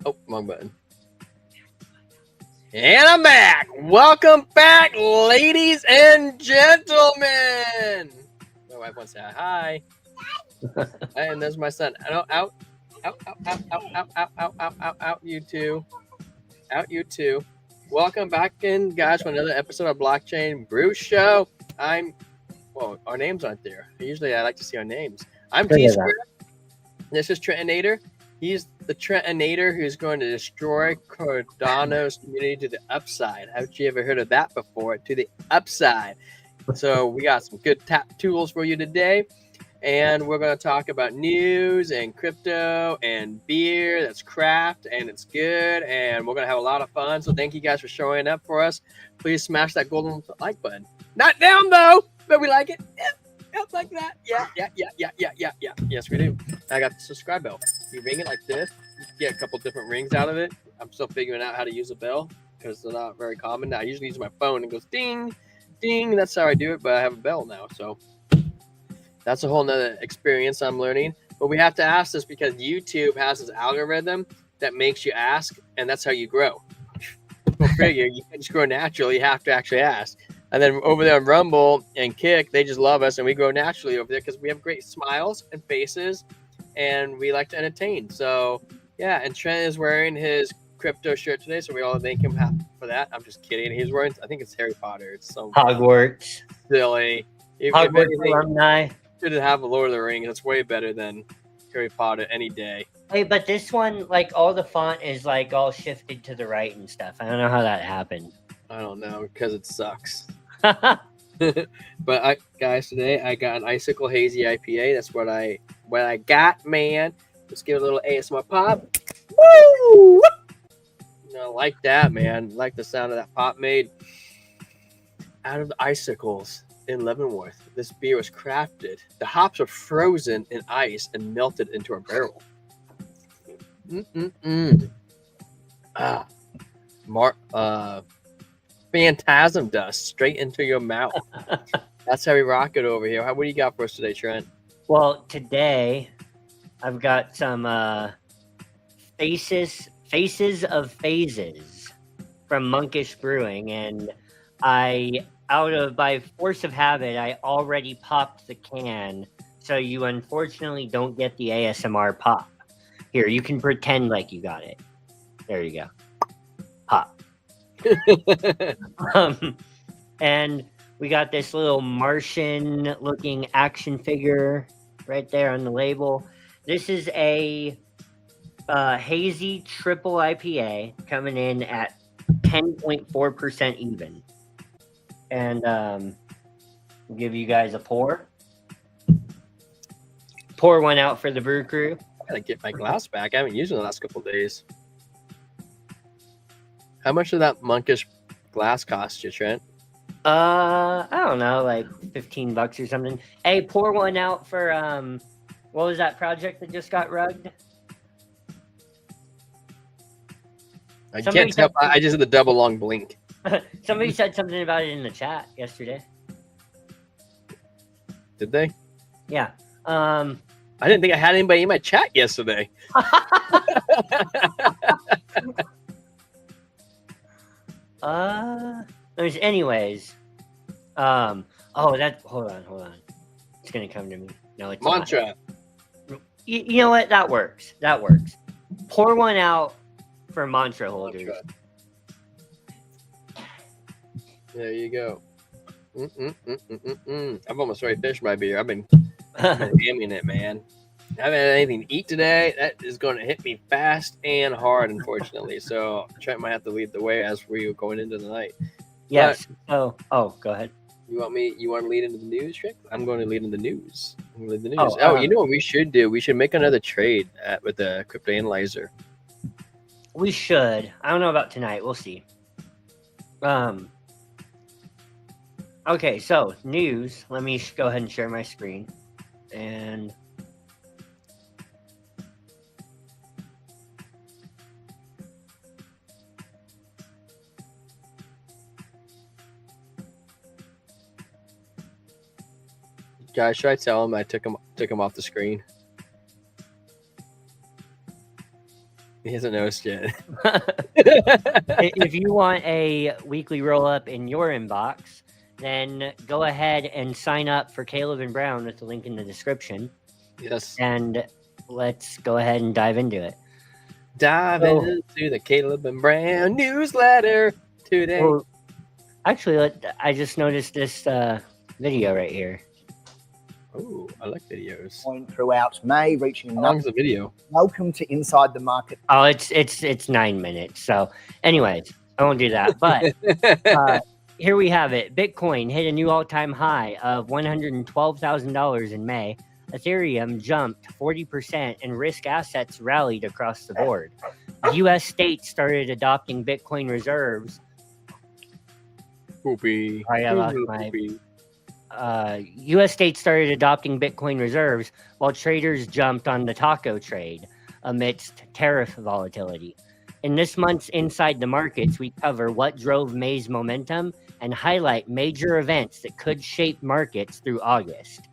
Oh, wrong button. And I'm back. Welcome back, ladies and gentlemen. My wife wants to say hi. And there's my son. Out. You two. Out, you two. Welcome back in, guys, for another episode of Blockchain Brew Show. Well, our names aren't there. Usually I like to see our names. I'm T-Square. This is Trentinator. He's the Trentinator who's going to destroy Cardano's community to the upside. Haven't you ever heard of that before? To the upside. So we got some good tap tools for you today. And we're going to talk about news and crypto and beer that's craft and it's good. And we're going to have a lot of fun. So thank you guys for showing up for us. Please smash that golden like button. Not down, though, but we like it. Yep, like that. Yeah. Yes, we do. I got the subscribe bell. You ring it like this. You get a couple different rings out of it. I'm still figuring out how to use a bell because they're not very common. I usually use my phone and it goes ding, ding. That's how I do it, but I have a bell now. So that's a whole nother experience I'm learning. But we have to ask this because YouTube has this algorithm that makes you ask, and that's how you grow. Go figure, you can't just grow naturally. You have to actually ask. And then over there on Rumble and Kick, they just love us, and we grow naturally over there because we have great smiles and faces, and we like to entertain. So, yeah, and Trent is wearing his crypto shirt today, so we all thank him for that. I'm just kidding. He's wearing, I think it's Harry Potter. It's so Hogwarts. Silly. Hogwarts alumni. Should have a Lord of the Rings. That's way better than Harry Potter any day. Hey, but this one, like, all the font is, like, all shifted to the right and stuff. I don't know how that happened. I don't know, because it sucks. But guys, today I got an Icicle Hazy IPA. That's what I got, man. Let's give it a little ASMR pop. Woo! I like that, man. I like the sound of that pop made out of the icicles in Leavenworth. This beer was crafted. The hops are frozen in ice and melted into a barrel. Phantasm dust straight into your mouth. That's how we rock it over here. What do you got for us today, Trent? Well, today I've got some Faces of Phases from Monkish Brewing, and by force of habit, I already popped the can, so you unfortunately don't get the ASMR pop. Here, you can pretend like you got it. There you go. Pop. And we got this little Martian-looking action figure right there on the label. This is a hazy triple IPA coming in at 10.4% even. And we'll give you guys a pour. Pour one out for the brew crew. I gotta get my glass back. I haven't used it in the last couple of days. How much did that Monkish glass cost you, Trent? I don't know, like $15 or something. Hey, pour one out for what was that project that just got rugged? I can't tell. I just did the double long blink. Somebody said something about it in the chat yesterday. Did they? Yeah. I didn't think I had anybody in my chat yesterday. Anyways. Hold on. It's gonna come to me. No, it's mantra. Not. You know what? That works. Pour one out for mantra holders. Mantra. There you go. I've almost already finished my beer. I've been jamming it, man. I haven't had anything to eat today. That is going to hit me fast and hard, unfortunately. So Trent might have to lead the way as we are going into the night. Yes. Go ahead. You want to lead into the news, Trent? I'm going to lead into the news. You know what we should do? We should make another trade with the crypto analyzer. We should. I don't know about tonight. We'll see. Okay, so news. Let me go ahead and share my screen. And guys, should I tell him I took him off the screen? He hasn't noticed yet. If you want a weekly roll up in your inbox, then go ahead and sign up for Caleb and Brown with the link in the description. Yes. And let's go ahead and dive into it. Dive into the Caleb and Brown newsletter today. Well, actually, I just noticed this video right here. Oh, I like videos. Throughout May, reaching How long is the video? Welcome to Inside the Market. Oh, it's 9 minutes. So, anyways, I won't do that. But here we have it. Bitcoin hit a new all-time high of $112,000 in May. Ethereum jumped 40% and risk assets rallied across the board. U.S. states started adopting Bitcoin reserves. Poopy. I lost my. U.S. states started adopting Bitcoin reserves while traders jumped on the taco trade amidst tariff volatility. In this month's Inside the Markets, we cover what drove May's momentum and highlight major events that could shape markets through August.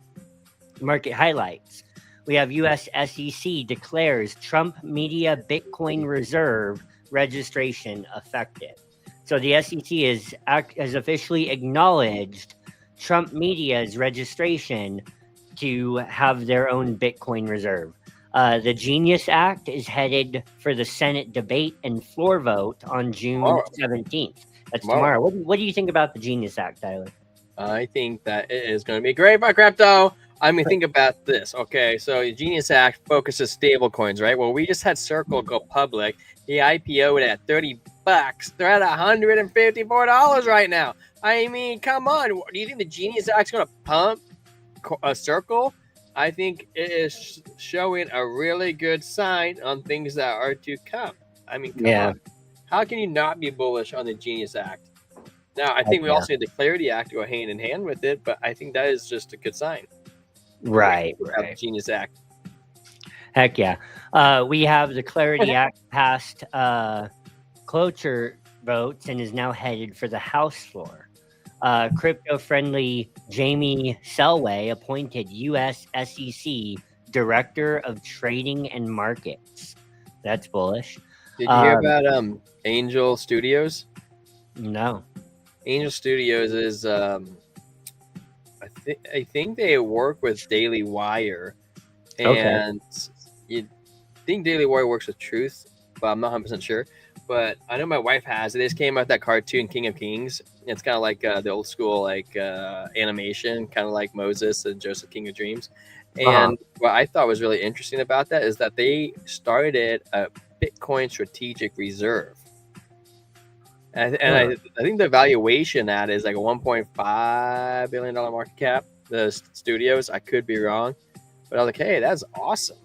Market highlights. We have U.S. SEC declares Trump Media Bitcoin Reserve registration effective. So the SEC has officially acknowledged Trump Media's registration to have their own Bitcoin reserve. The Genius Act is headed for the Senate debate and floor vote on June 17th. That's tomorrow. What do you think about the Genius Act, Tyler? I think that it is going to be great for crypto. I mean, think about this. Okay, so the Genius Act focuses stable coins, right? Well, we just had Circle go public. The IPO at $30. They're at $154 right now. I mean, come on. Do you think the Genius Act's going to pump a Circle? I think it is showing a really good sign on things that are to come. I mean, come on. How can you not be bullish on the Genius Act? Now, I think we also need the Clarity Act to go hand in hand with it, but I think that is just a good sign. Right. The Genius Act. Heck yeah. We have the Clarity Act passed cloture votes and is now headed for the House floor. Crypto-friendly Jamie Selway appointed U.S. SEC Director of Trading and Markets. That's bullish. Did you hear about Angel Studios? No. Angel Studios is, I think they work with Daily Wire, and you think Daily Wire works with Truth, but I'm not 100% sure. But I know my wife has. They just came out that cartoon King of Kings. It's kind of like the old school animation, kind of like Moses and Joseph King of Dreams. And what I thought was really interesting about that is that they started a Bitcoin strategic reserve. And I think the valuation that is like a $1.5 billion market cap. The studios, I could be wrong, but I was like, hey, that's awesome.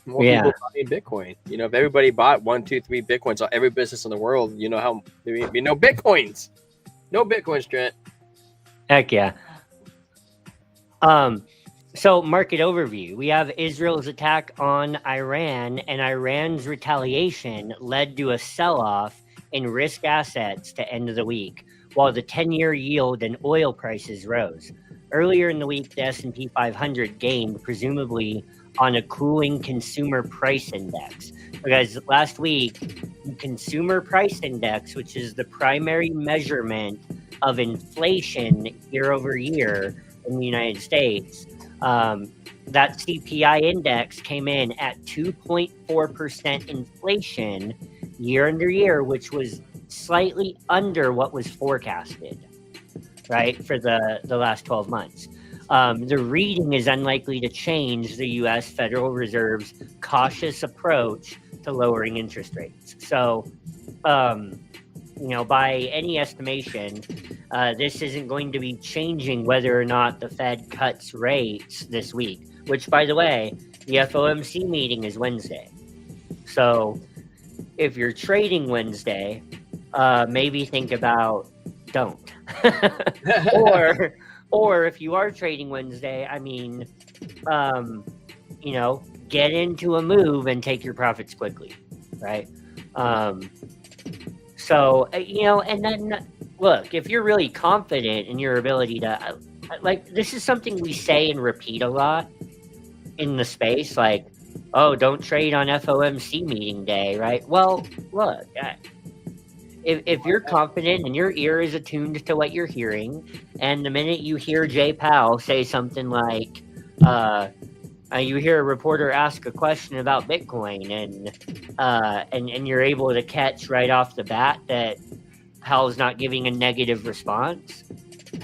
More people buying Bitcoin. You know, if everybody bought 1, 2, 3 Bitcoins, so every business in the world, you know how there would be no Bitcoins. No Bitcoins, Trent. Heck yeah. So market overview. We have Israel's attack on Iran, and Iran's retaliation led to a sell-off in risk assets to end of the week, while the 10-year yield and oil prices rose. Earlier in the week, the S&P 500 gained, presumably on a cooling consumer price index. Because last week, the consumer price index, which is the primary measurement of inflation year over year in the United States, that CPI index came in at 2.4% inflation year under year, which was slightly under what was forecasted, right, for the last 12 months. The reading is unlikely to change the U.S. Federal Reserve's cautious approach to lowering interest rates. So, by any estimation, this isn't going to be changing whether or not the Fed cuts rates this week, which, by the way, the FOMC meeting is Wednesday. So if you're trading Wednesday, maybe think about don't. Or if you are trading Wednesday, I mean, get into a move and take your profits quickly, right? So, and then look, if you're really confident in your ability to, this is something we say and repeat a lot in the space. Like, oh, don't trade on FOMC meeting day, right? Well, look, if you're confident and your ear is attuned to what you're hearing, and the minute you hear Jay Powell say something like, you hear a reporter ask a question about Bitcoin, and you're able to catch right off the bat that Powell's not giving a negative response.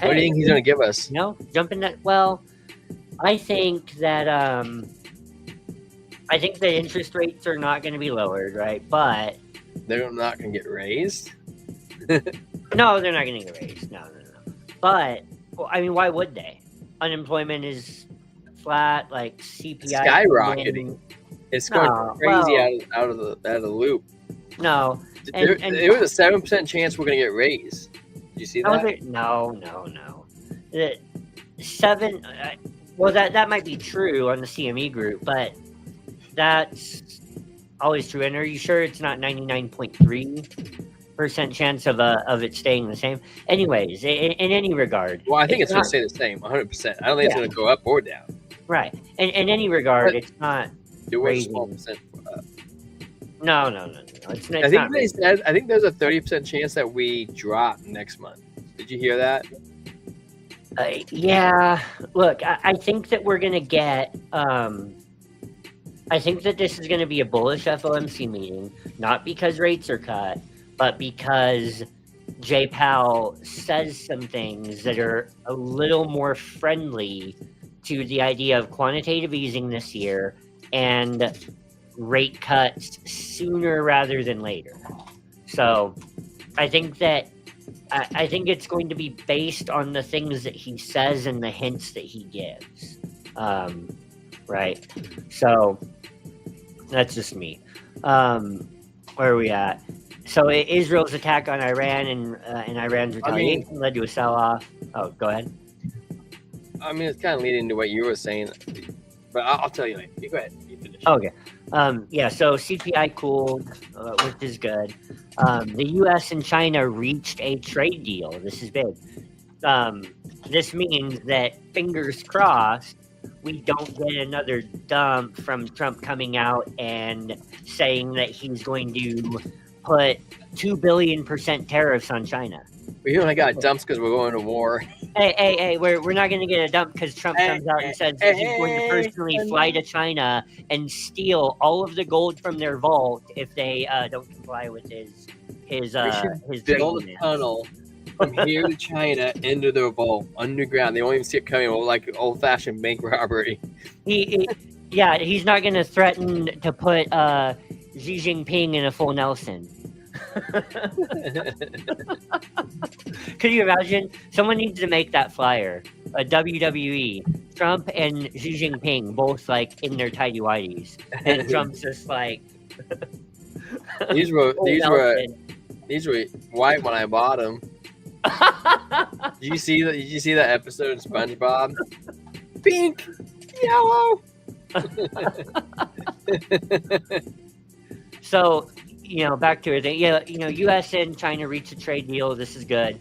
What do you think he's going to give us? Jump in that. Well, I think that interest rates are not going to be lowered, right? But they're not going to get raised. No, they're not going to get raised. No. But well, I mean, why would they? Unemployment is flat, like CPI skyrocketing. It's going crazy out of the loop. No, there was a 7% chance we're going to get raised. Did you see that? No. The 7. Well, that might be true on the CME group, but that's always true. And are you sure it's not 99.3% chance of it staying the same? Anyways, in any regard. Well, I think it's going to stay the same, 100%. I don't think it's going to go up or down. Right. In any regard, it's not. It was a small percent. No. It's I think there's a 30% chance that we drop next month. Did you hear that? Yeah. Look, I think that we're going to get. I think that this is going to be a bullish FOMC meeting, not because rates are cut, but because Jay Powell says some things that are a little more friendly to the idea of quantitative easing this year and rate cuts sooner rather than later. So I think it's going to be based on the things that he says and the hints that he gives. Right. So that's just me. Where are we at? So Israel's attack on Iran and Iran's retaliation led to a sell-off. Oh, go ahead. I mean, it's kind of leading to what you were saying, but I'll tell you later. You go ahead. You finish. Okay. Yeah, so CPI cooled, which is good. The U.S. and China reached a trade deal. This is big. This means that, fingers crossed, we don't get another dump from Trump coming out and saying that he's going to put 2 billion% tariffs on China. We only got dumps because we're going to war. Hey, we're not going to get a dump because Trump comes out and says that he's going to personally fly to China and steal all of the gold from their vault if they don't comply with his build a tunnel from here to China into their vault underground. They won't even see it coming, like old-fashioned bank robbery. He's not going to threaten to put Xi Jinping in a full Nelson. Could you imagine? Someone needs to make that flyer. A WWE, Trump and Xi Jinping both like in their tidy whities, and Trump's just like. These were white when I bought them. Did you see that episode of SpongeBob? Pink, yellow. So, back to it. U.S. and China reached a trade deal. This is good.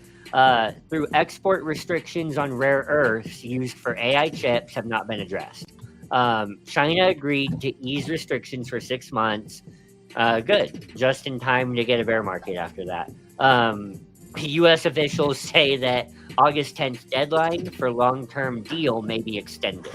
Through export restrictions on rare earths used for AI chips have not been addressed. China agreed to ease restrictions for 6 months. Good. Just in time to get a bear market after that. U.S. officials say that August 10th deadline for long-term deal may be extended.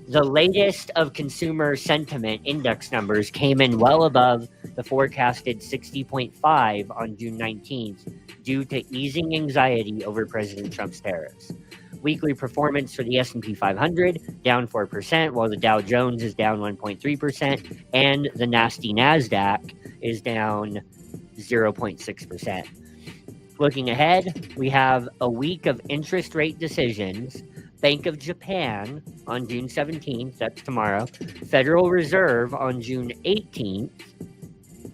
The latest of consumer sentiment index numbers came in well above the forecasted 60.5 on June 19th due to easing anxiety over President Trump's tariffs. Weekly performance for the S&P 500 down 4%, while the Dow Jones is down 1.3%, and the nasty NASDAQ is down 0.6%. Looking ahead, we have a week of interest rate decisions. Bank of Japan on June 17th, that's tomorrow. Federal Reserve on June 18th,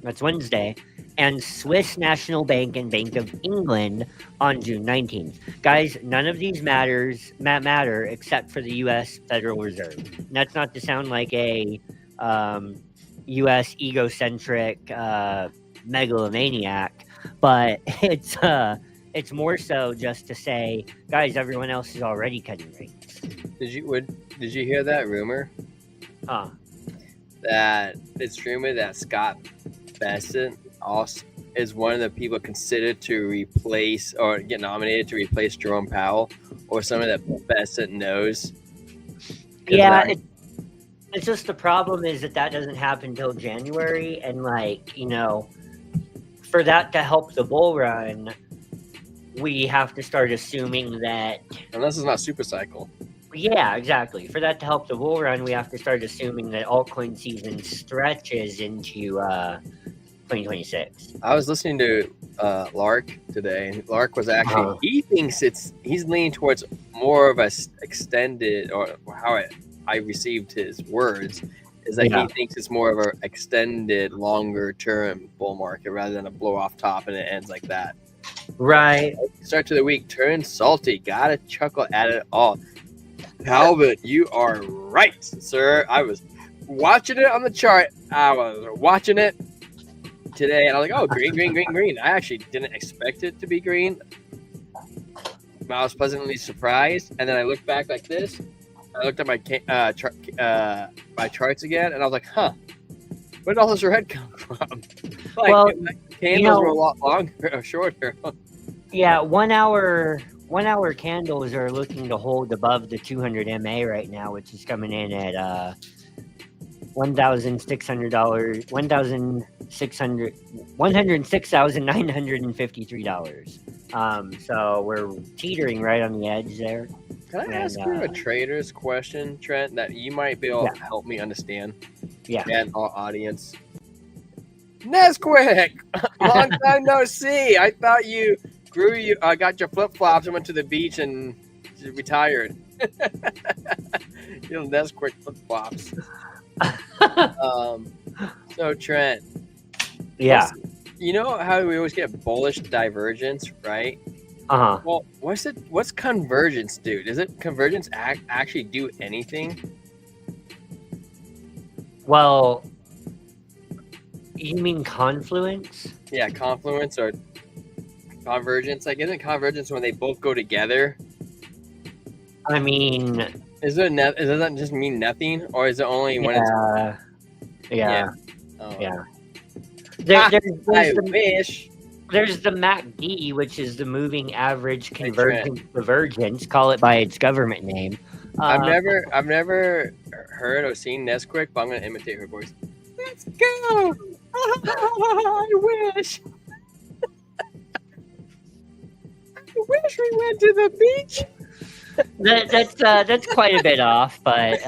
that's Wednesday. And Swiss National Bank and Bank of England on June 19th. Guys, none of these matter except for the U.S. Federal Reserve. And that's not to sound like a U.S. egocentric megalomaniac, but it's more so just to say, guys, everyone else is already cutting rates. Did you hear that rumor? Huh. that it's rumored that Scott Bessent also is one of the people considered to replace or get nominated to replace Jerome Powell, or someone that Bessent knows. Yeah, it's just the problem is that doesn't happen until January, and like, you know, for that to help the bull run, we have to start assuming that, unless it's not super cycle. Yeah, exactly. For that to help the bull run, we have to start assuming that altcoin season stretches into 2026. I was listening to Lark today, and Lark was actually he thinks he's leaning towards more of a extended, or how I received his words is that he thinks it's more of an extended, longer term bull market rather than a blow off top and it ends like that. Right. Start to the week, turn salty. Gotta chuckle at it all. Calvin, you are right, sir. I was watching it on the chart. I was watching it today, and I was like, oh, green, green, green, green. I actually didn't expect it to be green. I was pleasantly surprised, and then I looked back like this. I looked at my my charts again, and I was like, huh, where did all this red come from? Like, well, candles were a lot longer or shorter. Yeah, 1 hour candles are looking to hold above the 200 MA right now, which is coming in at $106,953. So we're teetering right on the edge there. Can I ask you a trader's question, Trent, that you might be able to help me understand? Yeah. And our audience. Nesquik, long time no see. I thought you got your flip flops and went to the beach and retired. Nesquik flip flops. So Trent. Yeah. You know how we always get bullish divergence, right? Uh-huh. Well, what's convergence do? Does it convergence actually do anything? Well, you mean confluence? Yeah, confluence or convergence. Like, isn't convergence when they both go together? I mean, does that just mean nothing, or is it only when it's yeah. Oh. Yeah. Wish. There's the MACD, which is the moving average divergence. Call it by its government name. I've never heard or seen Nesquik, but I'm gonna imitate her voice. Let's go! I wish. I wish we went to the beach. That's quite a bit off, but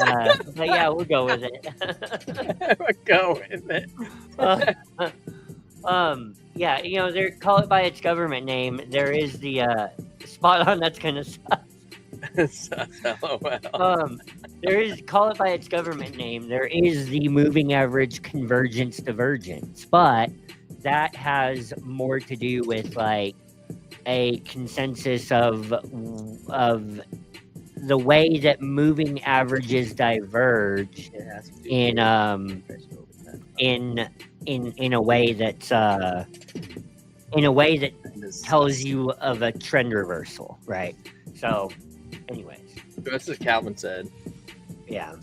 yeah, we'll go with it. We'll go with it. Yeah, you know, they call it by its government name. There is the spot on that's kind of sus. There is, call it by its government name. There is the moving average convergence divergence, but that has more to do with like a consensus of the way that moving averages diverge in a way that's tells you of a trend reversal, right? So, anyways, that's what Calvin said. Yeah,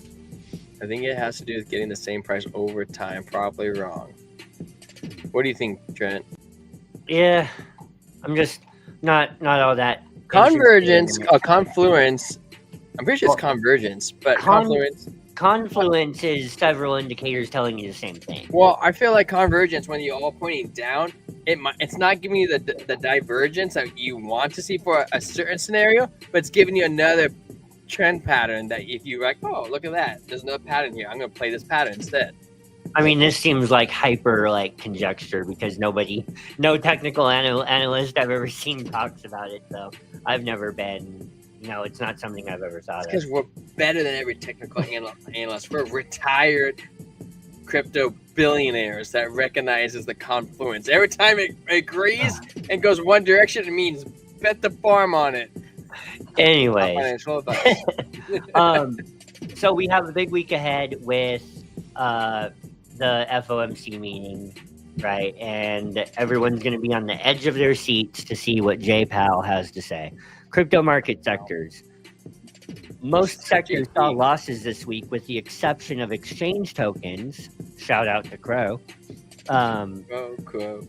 I think it has to do with getting the same price over time. Probably wrong. What do you think, Trent? Yeah, I'm just not all that. Convergence, confluence. I'm pretty sure it's convergence, but confluence. Confluence is several indicators telling you the same thing. Well, I feel like convergence, when you're all pointing down, it's not giving you the divergence that you want to see for a certain scenario, but it's giving you another trend pattern that if you're like, oh, look at that, there's another pattern here, I'm going to play this pattern instead. I mean, this seems like hyper conjecture because no technical analyst I've ever seen talks about it. So I've never been. It's not something I've ever thought of. Because we're better than every technical analyst. We're retired crypto billionaires that recognizes the confluence. Every time it agrees and goes one direction, it means bet the farm on it. Anyways, so we have a big week ahead with the FOMC meeting, right? And everyone's going to be on the edge of their seats to see what Jay Powell has to say. Crypto market sectors. Most sectors saw GP. losses this week, with the exception of exchange tokens. Shout out to Crow. Crow.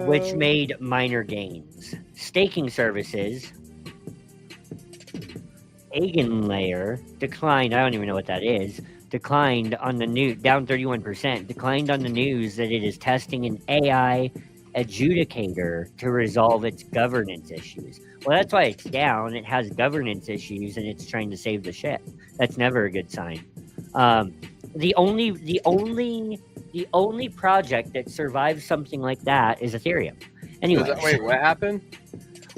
Which made minor gains. Staking services, Eigenlayer declined. I don't even know what that is. Declined on the news, down 31%. Declined on the news that it is testing an AI adjudicator to resolve its governance issues. Well, that's why it's down. It has governance issues, and it's trying to save the ship. That's never a good sign. The only project that survives something like that is Ethereum. Anyway, Wait, what happened?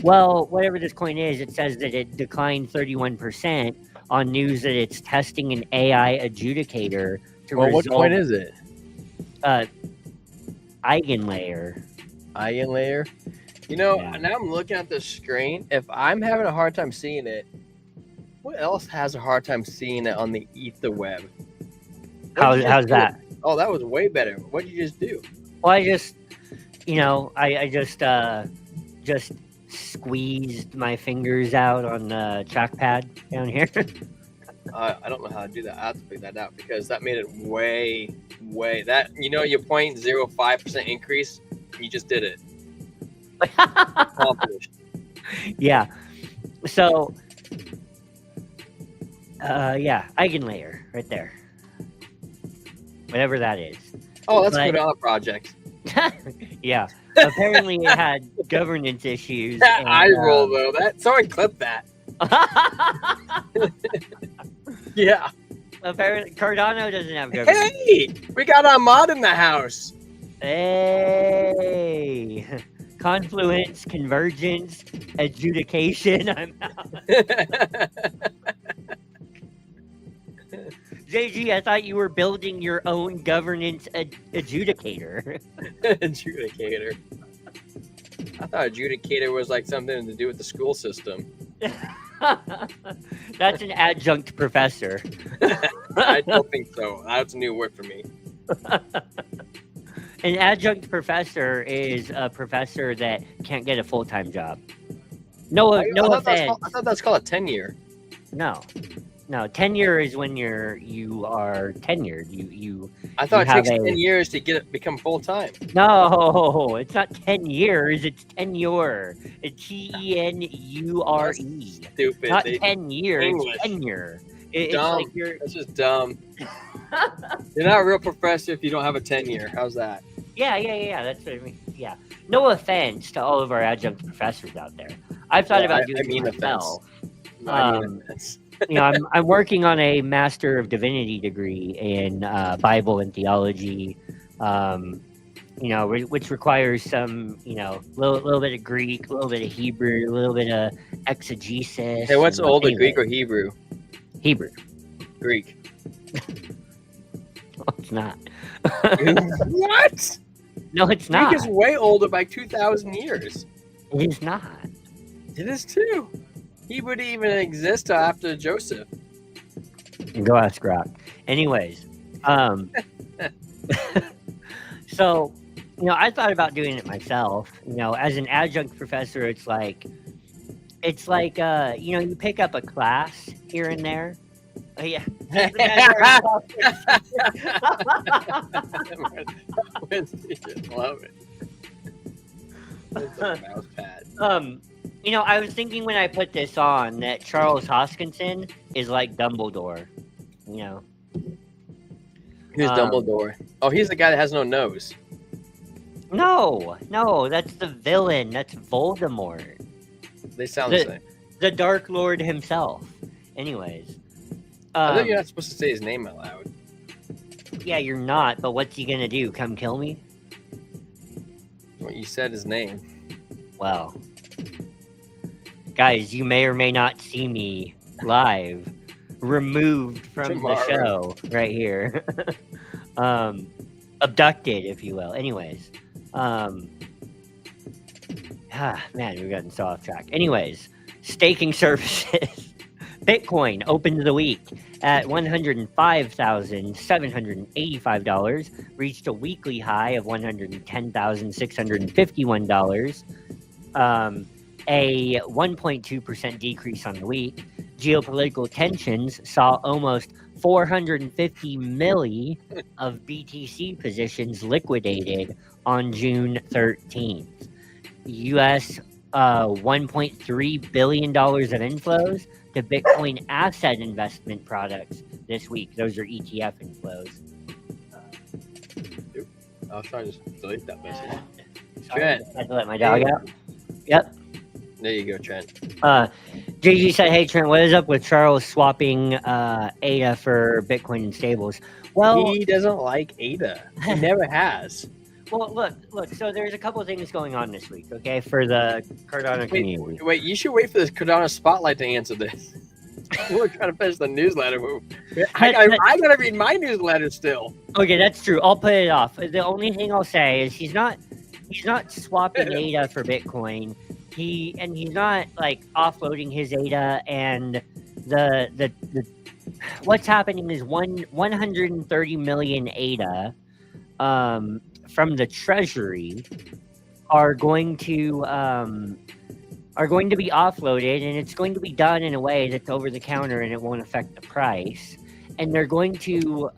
well, whatever this coin is, it says that it declined 31% on news that it's testing an AI adjudicator to resolve. What coin is it? Eigenlayer. Eigenlayer. You know, Yeah. now I'm looking at the screen. If I'm having a hard time seeing it, what else has a hard time seeing it on the ether web? How's that? Oh, that was way better. What did you just do? Well, I just, I just squeezed my fingers out on the trackpad down here. I don't know how to do that. I have to figure that out because that made it way that your 0.05% increase. You just did it. Accomplished. Yeah. So, Eigenlayer right there. Whatever that is. Oh, that's But- a good project. Yeah. Apparently it had governance issues. That and, eye roll though. Someone clip that. Yeah. Apparently Cardano doesn't have governance. Hey, we got our mod in the house. Hey. Confluence, convergence, adjudication. I'm out. JG, I thought you were building your own governance adjudicator. Adjudicator. I thought adjudicator was like something to do with the school system. That's an adjunct professor. I don't think so. That's a new word for me. An adjunct professor is a professor that can't get a full-time job. No offense. I thought that's called a tenure. No, tenure is when you are tenured. You I thought You it takes have 10 years to become full time. No, it's not 10 years. It's tenure. It's tenure. Stupid. Not 10 years. English. It's tenure. It's Dumb. like you're. That's just dumb. You're not a real professor if you don't have a tenure. How's that? Yeah. That's what I mean. Yeah. No offense to all of our adjunct professors out there. I've thought about doing it myself. Offense. I'm working on a Master of Divinity degree in Bible and theology, which requires some, little bit of Greek, a little bit of Hebrew, a little bit of exegesis. Hey, what's older, anyway. Greek or Hebrew? Hebrew. Greek. No, it's not. What? No, it's not. Greek is way older by 2,000 years. It is not. It is too. Hebrew didn't even exist till after Joseph. Go ask Rock. Anyways, so, I thought about doing it myself. As an adjunct professor, it's like, you pick up a class here and there. Oh, yeah. Love it. Mouse pad. I was thinking when I put this on that Charles Hoskinson is like Dumbledore. Who's Dumbledore? Oh, he's the guy that has no nose. No, that's the villain. That's Voldemort. They sound the same. The Dark Lord himself. Anyways. I think you're not supposed to say his name out loud. Yeah, you're not, but what's he gonna do? Come kill me? Well, you said his name. Well, guys, you may or may not see me live, removed from the show right here. Abducted, if you will. Anyways, man, we've gotten so off track. Anyways, staking services. Bitcoin opened the week at $105,785, reached a weekly high of $110,651, a 1.2% decrease on the week. geopolitical tensions saw almost 450 milli of BTC positions liquidated on June 13th. US $1.3 billion of inflows to Bitcoin asset investment products this week. Those are ETF inflows. I was trying to just delete that message. Sorry, Trent. I had to let my dog out. Yep. There you go, Trent. JG said, "Hey Trent, what is up with Charles swapping ADA for Bitcoin and stables?" Well, He doesn't like ADA. He never has. well, look. So there's a couple of things going on this week, okay, for the Cardano community. Wait, you should wait for this Cardano Spotlight to answer this. We're trying to finish the newsletter. I gotta read my newsletter still. Okay, that's true. I'll put it off. The only thing I'll say is he's not swapping ADA for Bitcoin. He's not like offloading his ADA, and the what's happening is 130 million ADA from the treasury are going to be offloaded, and it's going to be done in a way that's over the counter and it won't affect the price. And they're going to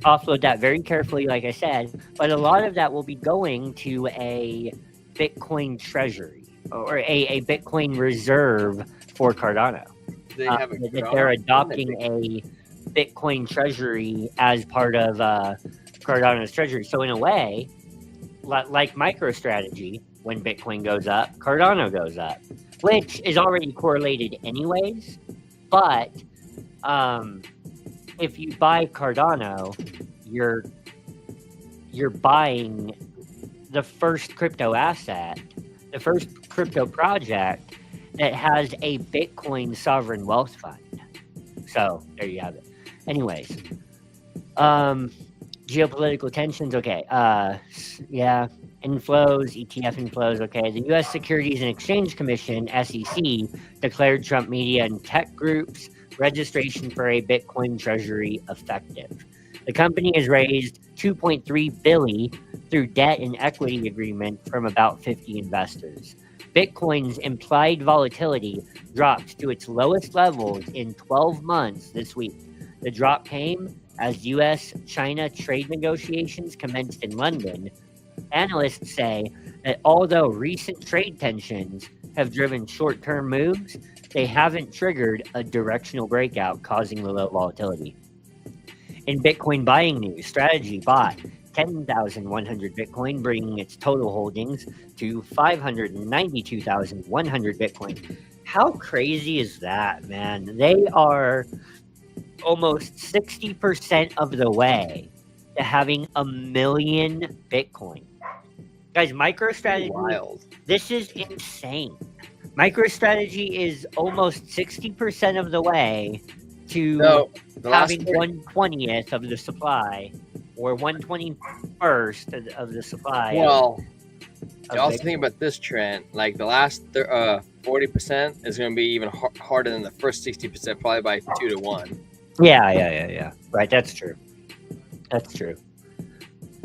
offload that very carefully, like I said, but a lot of that will be going to a Bitcoin treasury or a Bitcoin reserve for Cardano. They're adopting a Bitcoin treasury as part of Cardano's treasury. So in a way, like MicroStrategy, when Bitcoin goes up, Cardano goes up, which is already correlated anyways. But if you buy Cardano, you're buying the first crypto asset, the first crypto project that has a Bitcoin sovereign wealth fund. So there you have it. Anyways, geopolitical tensions. Okay. Yeah. Inflows, ETF inflows. Okay. The U.S. Securities and Exchange Commission, SEC, declared Trump Media and Tech Group's registration for a Bitcoin treasury effective. The company has raised $2.3 billion through debt and equity agreement from about 50 investors. Bitcoin's implied volatility dropped to its lowest levels in 12 months this week. The drop came as U.S.-China trade negotiations commenced in London. Analysts say that although recent trade tensions have driven short-term moves, they haven't triggered a directional breakout causing the low volatility. In Bitcoin buying news, Strategy bought 10,100 Bitcoin, bringing its total holdings to 592,100 Bitcoin. How crazy is that, man? They are almost 60% of the way to having 1 million Bitcoin. Guys, MicroStrategy, Wild. This is insane. MicroStrategy is almost 60% of the way to having 1/20th of the supply, or 1/21st of the supply. Well, you also think about this trend. Like the last 40% is going to be even harder than the first 60%, probably by 2 to 1. Yeah. Right, that's true.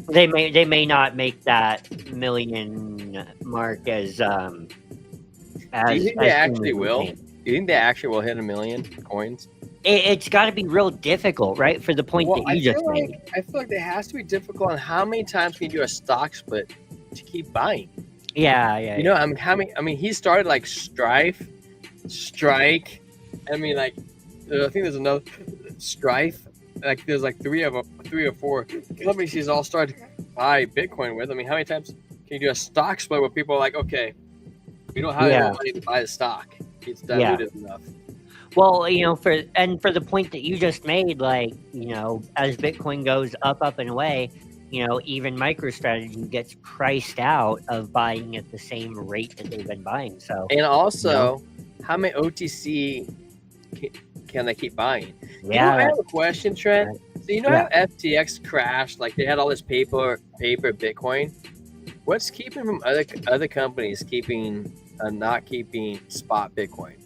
They may not make that million mark as Do you think they actually will? Do you think they actually will hit 1 million coins? It's got to be real difficult, right? For the point that you just made. I feel like it has to be difficult on how many times can you do a stock split to keep buying. Yeah. You know, how many? I mean, he started like Strike. I mean, like, I think there's another Strife. Like, there's like three or four companies he's all started to buy Bitcoin with. I mean, how many times can you do a stock split where people are like, okay, we don't have enough money to buy the stock. It's diluted enough. Well, you know, for the point that you just made, like, you know, as Bitcoin goes up and away, you know, even MicroStrategy gets priced out of buying at the same rate that they've been buying. So, and also, how many OTC can they keep buying? Yeah, you know, I have a question, Trent. So you know how FTX crashed? Like they had all this paper Bitcoin. What's keeping from other companies keeping not keeping spot Bitcoin?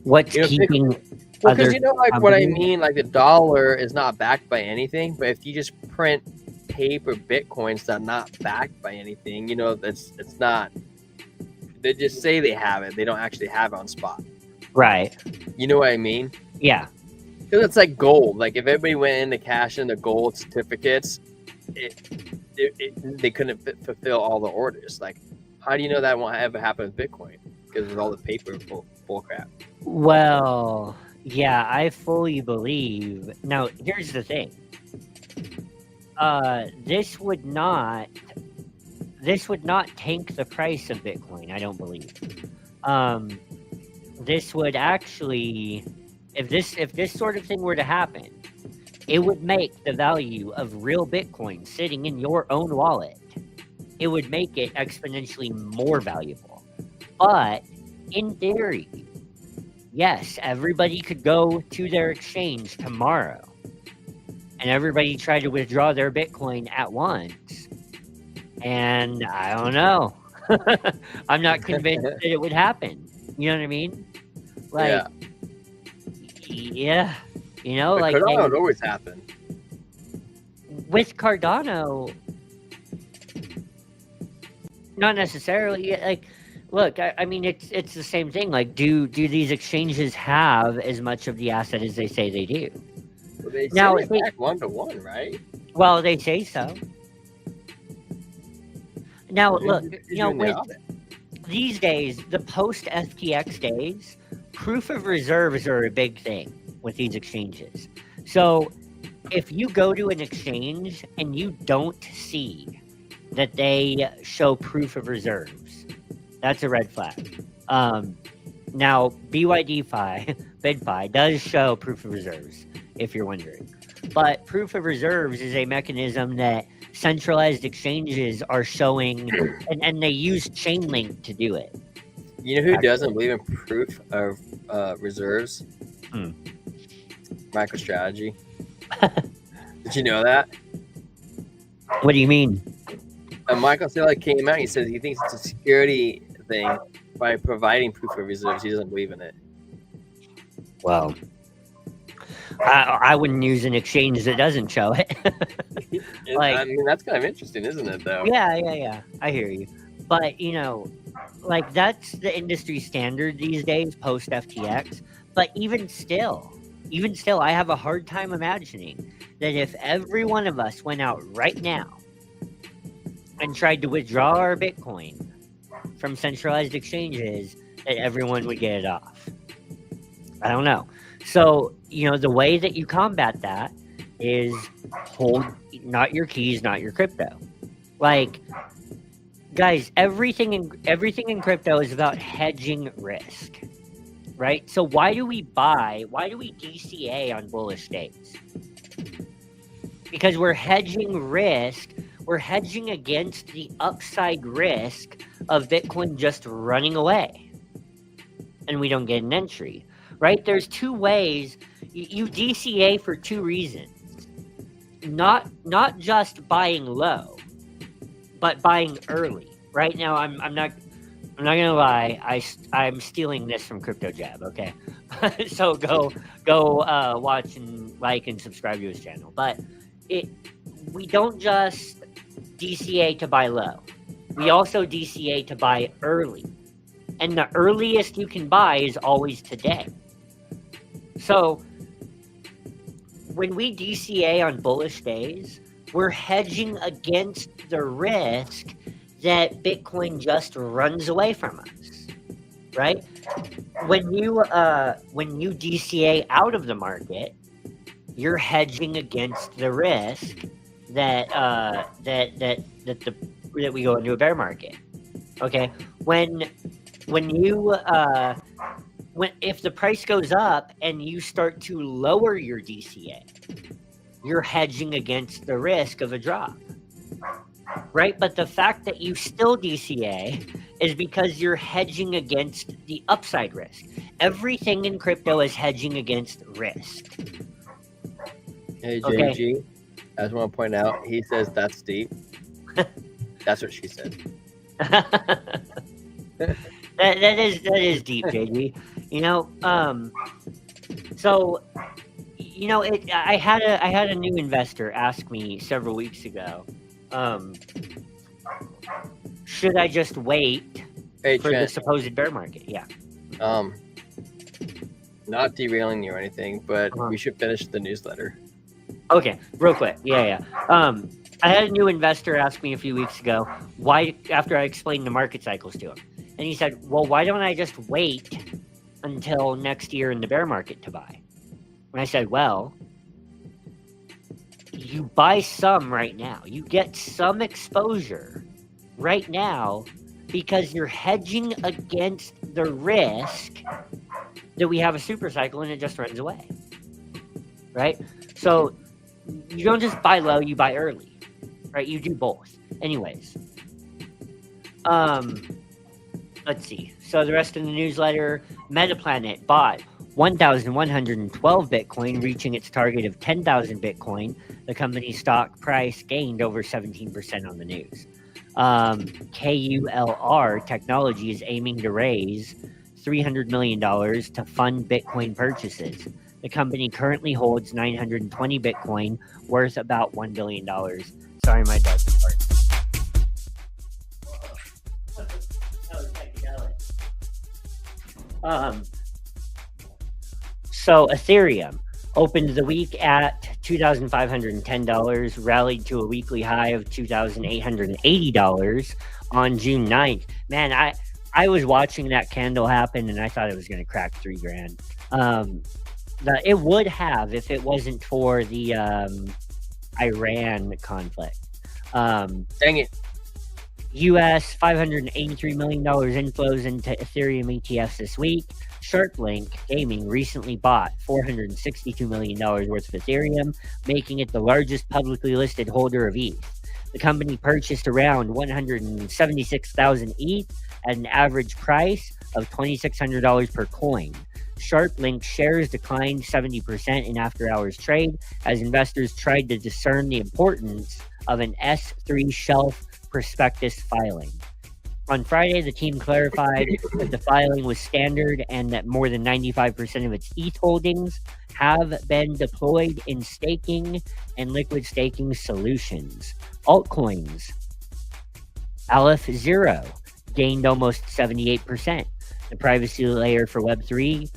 What's keeping? Because you know, like companies? What I mean, like the dollar is not backed by anything. But if you just print paper Bitcoins that are not backed by anything, you know, it's not. They just say they have it. They don't actually have it on spot. Right. You know what I mean? Yeah. Because it's like gold. Like if everybody went in to cash in the gold certificates, they couldn't fulfill all the orders. Like, how do you know that won't ever happen with Bitcoin? Because of all the paper bull crap. Well, yeah, I fully believe. Now, here's the thing. This would not tank the price of Bitcoin, I don't believe. This would actually, if this sort of thing were to happen, it would make the value of real Bitcoin sitting in your own wallet, it would make it exponentially more valuable. But in theory, yes, everybody could go to their exchange tomorrow and everybody try to withdraw their Bitcoin at once. And I don't know. I'm not convinced that it would happen. You know what I mean? Like, yeah. You know, but like Cardano would always happen. With Cardano, not necessarily. Like, look, I mean, it's the same thing. Like, do these exchanges have as much of the asset as they say they do? Well, they Now, say it back 1-to-1, right? Well, they say so. Now, look, you know, with these days, the post FTX days, proof of reserves are a big thing with these exchanges. So if you go to an exchange and you don't see that they show proof of reserves, that's a red flag. Now, BYDFi does show proof of reserves, if you're wondering. But proof of reserves is a mechanism that centralized exchanges are showing, and they use Chainlink to do it. You know who doesn't believe in proof of reserves? MicroStrategy. Did you know that? What do you mean? Michael Saylor came out. He says he thinks it's a security thing by providing proof of reserves. He doesn't believe in it. Well, I wouldn't use an exchange that doesn't show it. I mean, that's kind of interesting, isn't it, though? Yeah. I hear you. But, you know, like, that's the industry standard these days, post FTX. But even still, I have a hard time imagining that if every one of us went out right now and tried to withdraw our Bitcoin from centralized exchanges, that everyone would get it off. I don't know. So, you know, the way that you combat that is hold not your keys, not your crypto. Like, guys, everything in crypto is about hedging risk, right? So why do we DCA on bullish days? Because we're hedging risk. We're hedging against the upside risk of Bitcoin just running away and we don't get an entry. Right? There's two ways you DCA for two reasons. Not just buying low, but buying early. Right now, I'm not gonna lie. I'm stealing this from Crypto Jab. Okay, so go watch and like and subscribe to his channel. But we don't just DCA to buy low. We also DCA to buy early, and the earliest you can buy is always today. So when we DCA on bullish days, we're hedging against the risk that Bitcoin just runs away from us, right? When you DCA out of the market, you're hedging against the risk that we go into a bear market. Okay, if the price goes up and you start to lower your DCA, you're hedging against the risk of a drop, right? But the fact that you still DCA is because you're hedging against the upside risk. Everything in crypto is hedging against risk. Hey, JG, I just want to point out, he says that's deep. That's what she said. That is deep, JG. You know, so, you know, I had a new investor ask me several weeks ago, should I just wait for the supposed bear market? Yeah. Not derailing you or anything, but Uh-huh. we should finish the newsletter. Okay, real quick. Yeah. I had a new investor ask me a few weeks ago why, after I explained the market cycles to him, and he said, "Well, why don't I just wait until next year in the bear market to buy?" And I said, "Well, you buy some right now. You get some exposure right now because you're hedging against the risk that we have a super cycle and it just runs away, right? So you don't just buy low, you buy early, right? You do both. Anyways, let's see. So the rest of the newsletter, Metaplanet bought 1,112 Bitcoin, reaching its target of 10,000 Bitcoin. The company's stock price gained over 17% on the news. KULR Technology is aiming to raise $300 million to fund Bitcoin purchases. The company currently holds 920 Bitcoin, worth about $1 billion. Sorry, my dog. So Ethereum opened the week at $2,510, rallied to a weekly high of $2,880 on June 9th. Man, I was watching that candle happen and I thought it was going to crack $3,000. It would have if it wasn't for the Iran conflict. Dang it. US $583 million inflows into Ethereum ETFs this week. SharpLink Gaming recently bought $462 million worth of Ethereum, making it the largest publicly listed holder of ETH. The company purchased around 176,000 ETH at an average price of $2,600 per coin. SharpLink shares declined 70% in after-hours trade as investors tried to discern the importance of an S3 shelf prospectus filing. On Friday, the team clarified that the filing was standard and that more than 95% of its ETH holdings have been deployed in staking and liquid staking solutions. Altcoins. Aleph Zero gained almost 78%. The privacy layer for Web3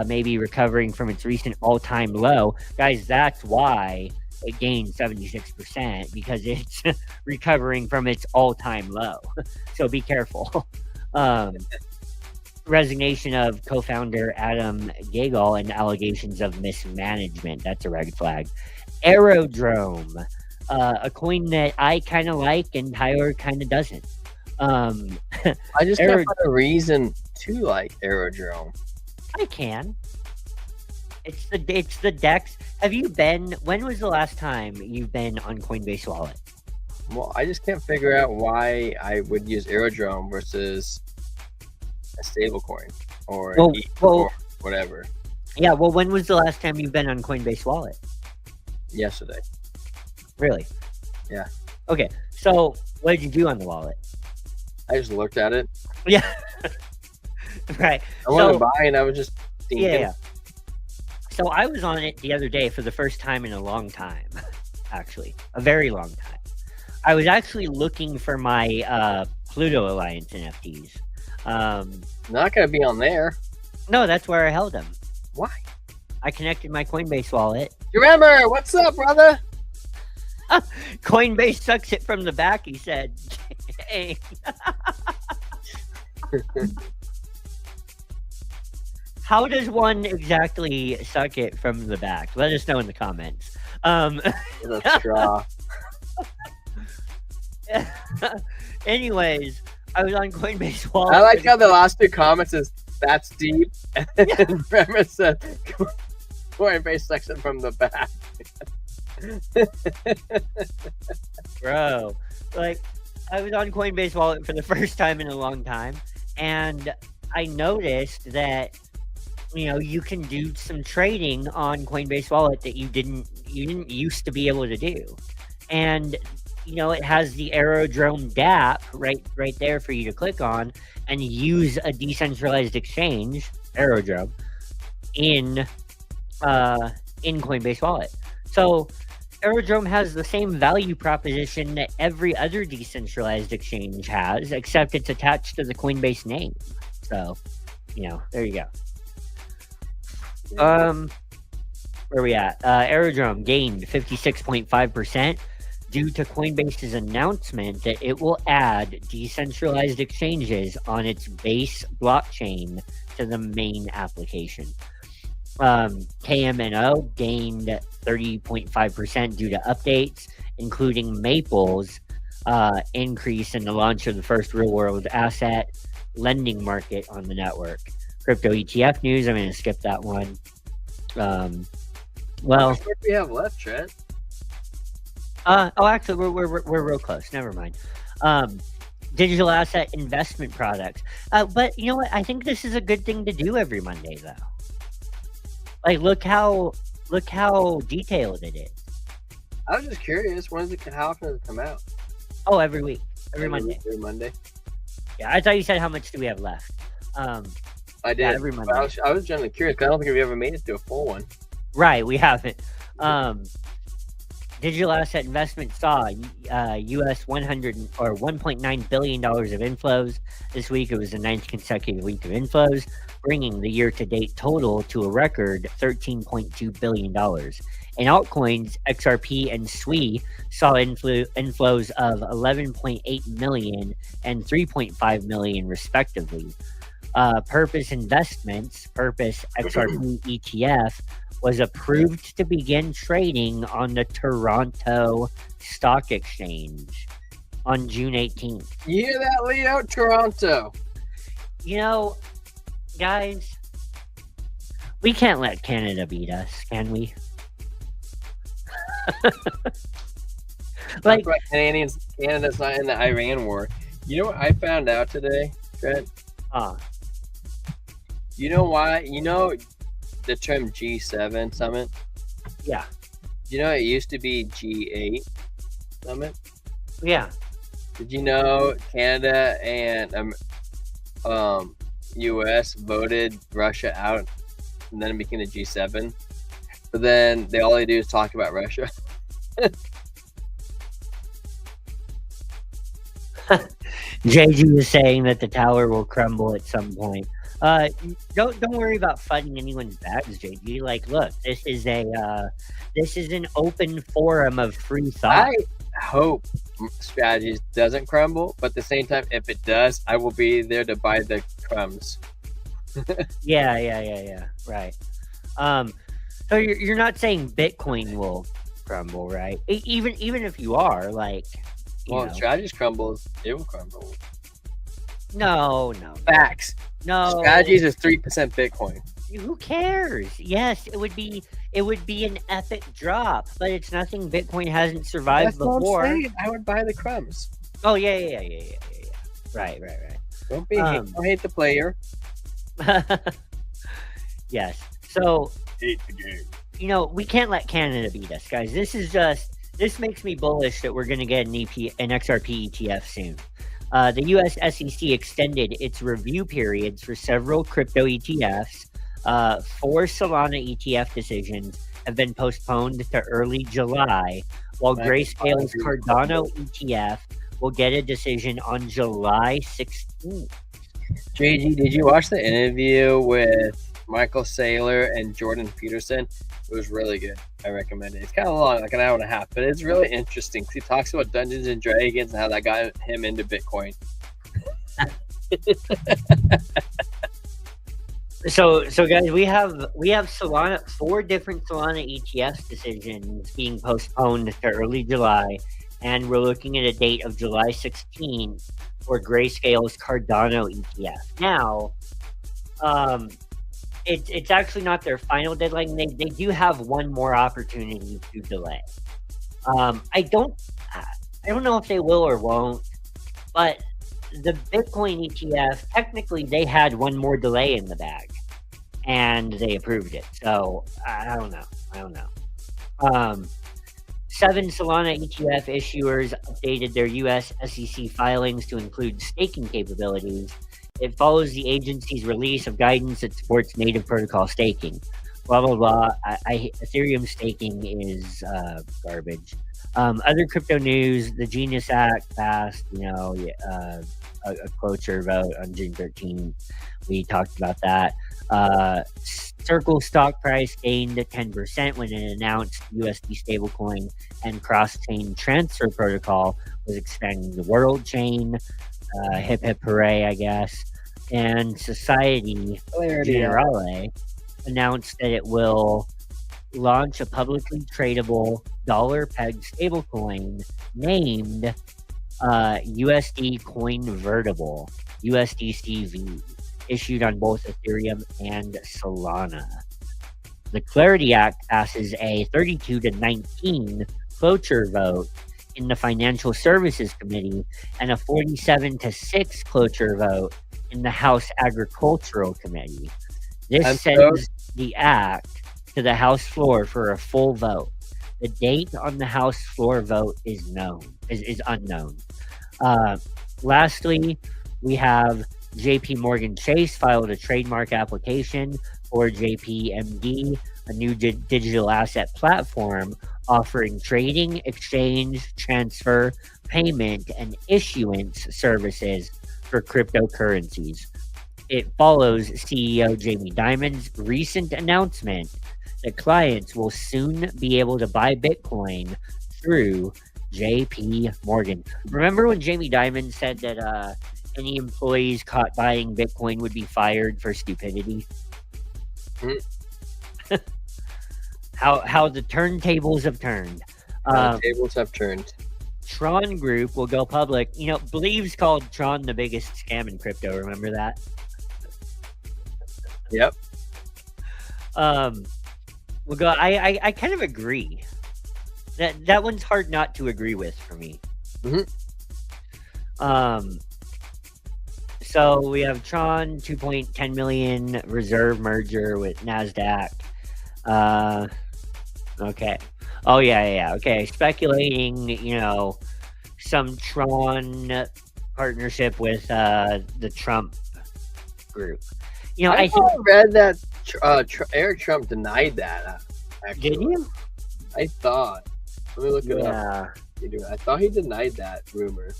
may be recovering from its recent all-time low. Guys, that's why it gained 76%, because it's recovering from its all-time low. So be careful. Resignation of co-founder Adam Gagel and allegations of mismanagement. That's a red flag. Aerodrome, a coin that I kind of like and Tyler kind of doesn't. I just can't find a reason to like Aerodrome. I can. It's the DEX. Have you been? When was the last time you've been on Coinbase Wallet? Well, I just can't figure out why I would use Aerodrome versus a stablecoin or or whatever. Yeah. Well, when was the last time you've been on Coinbase Wallet? Yesterday. Really? Yeah. Okay. So, what did you do on the wallet? I just looked at it. Yeah. Right. I wanted to buy, and I was just thinking. Yeah. So I was on it the other day for the first time in a long time, actually, a very long time. I was actually looking for my Pluto Alliance NFTs. Not gonna be on there. No, that's where I held them. Why? I connected my Coinbase wallet. Remember, what's up, brother? Coinbase sucks it from the back, he said. Hey. How does one exactly suck it from the back? Let us know in the comments. With a straw. Anyways, I was on Coinbase Wallet. I like how the last two comments is that's deep, and premise said Coinbase sucks it from the back. Bro, like, I was on Coinbase Wallet for the first time in a long time, and I noticed that, you know, you can do some trading on Coinbase Wallet that you didn't used to be able to do. And, you know, it has the Aerodrome dApp right there for you to click on and use a decentralized exchange, Aerodrome, in Coinbase Wallet. So Aerodrome has the same value proposition that every other decentralized exchange has, except it's attached to the Coinbase name. So, you know, there you go. Where we at? Aerodrome gained 56.5% due to Coinbase's announcement that it will add decentralized exchanges on its base blockchain to the main application. KMNO gained 30.5% due to updates, including Maple's increase in the launch of the first real-world asset lending market on the network. Crypto ETF news, I'm going to skip that one. Well, what do we have left, Trent? Actually, we're real close. Never mind. Digital asset investment products. But you know what? I think this is a good thing to do every Monday, though. Like, look how detailed it is. I was just curious. How often does it come out? Oh, every week, every Monday. Every Monday. Yeah, I thought you said how much do we have left. I did. Yeah, every Monday. I was generally curious because I don't think we ever made it to a full one. Right, we haven't. Digital asset investment saw US $1.9 billion of inflows this week. It was the 9th consecutive week of inflows, bringing the year-to-date total to a record $13.2 billion. In altcoins, XRP and SWI saw inflows of 11.8 million and 3.5 million, respectively. Purpose Investments, Purpose XRP ETF, was approved to begin trading on the Toronto Stock Exchange on June 18th. You hear that, Leo? Toronto. You know, guys, we can't let Canada beat us, can we? Like, Canada's not in the Iran war. You know what I found out today, Trent? You know why? You know the term G7 summit? Yeah. You know it used to be G8 summit? Yeah. Did you know Canada and US voted Russia out and then it became the G7? But then all they do is talk about Russia. JG was saying that the tower will crumble at some point. Don't worry about fighting anyone's bags, JG. Like, look, this is an open forum of free thought. I hope Strategies doesn't crumble, but at the same time, if it does, I will be there to buy the crumbs. Yeah. Right. So you're not saying Bitcoin will crumble, right? Even if you are, like, if Strategies crumbles, it will crumble. No. Facts. No. Strategies is 3% Bitcoin. Who cares? Yes, it would be an epic drop, but it's nothing Bitcoin hasn't survived before. What I'm saying. I would buy the crumbs. Oh yeah. Right. Don't hate the player. Yes. So Hate the game. You know, we can't let Canada beat us, guys. This makes me bullish that we're going to get an XRP ETF soon. The US SEC extended its review periods for several crypto ETFs. 4 Solana ETF decisions have been postponed to early July, while Grayscale's Cardano ETF will get a decision on July 16th. JG, did you watch the interview with Michael Saylor and Jordan Peterson? It was really good. I recommend it. It's kind of long, like an hour and a half, but it's really interesting. He talks about Dungeons and Dragons and how that got him into Bitcoin. So guys, we have Solana, 4 different Solana ETFs decisions being postponed to early July, and we're looking at a date of July 16th for Grayscale's Cardano ETF. Now, it's actually not their final deadline. They do have one more opportunity to delay. I don't know if they will or won't, but the Bitcoin ETF, technically they had one more delay in the bag and they approved it. So I don't know. 7 Solana ETF issuers updated their US SEC filings to include staking capabilities. It follows the agency's release of guidance that supports native protocol staking. Blah, blah, blah. Ethereum staking is garbage. Other crypto news, the Genius Act passed, a cloture vote on June 13th. We talked about that. Circle stock price gained 10% when it announced USD stablecoin and cross-chain transfer protocol was expanding the world chain. Hip hip hooray, I guess. And Society Generale announced that it will launch a publicly tradable dollar-pegged stablecoin named USD Coinvertible, USDCV, issued on both Ethereum and Solana. The Clarity Act passes a 32-19 cloture vote in the Financial Services Committee and a 47-6 cloture vote in the House Agricultural Committee. This sends the act to the House floor for a full vote. The date on the House floor vote is unknown. Lastly, we have JP Morgan Chase filed a trademark application for JPMD, a new digital asset platform offering trading, exchange, transfer, payment, and issuance services for cryptocurrencies. It follows CEO Jamie Dimon's recent announcement that clients will soon be able to buy Bitcoin through JP Morgan. Remember when Jamie Dimon said that any employees caught buying Bitcoin would be fired for stupidity? How the turntables have turned. Tables have turned. Tron Group will go public. You know, Believe's called Tron the biggest scam in crypto. Remember that? Yep. We'll go. I kind of agree. That one's hard not to agree with for me. So we have Tron 2.10 million reserve merger with NASDAQ. Okay. Oh yeah. Okay. Speculating, some Tron partnership with the Trump group. I read that Eric Trump denied that. Actually. Did you? I thought. Let me look it up. Yeah. I thought he denied that rumor.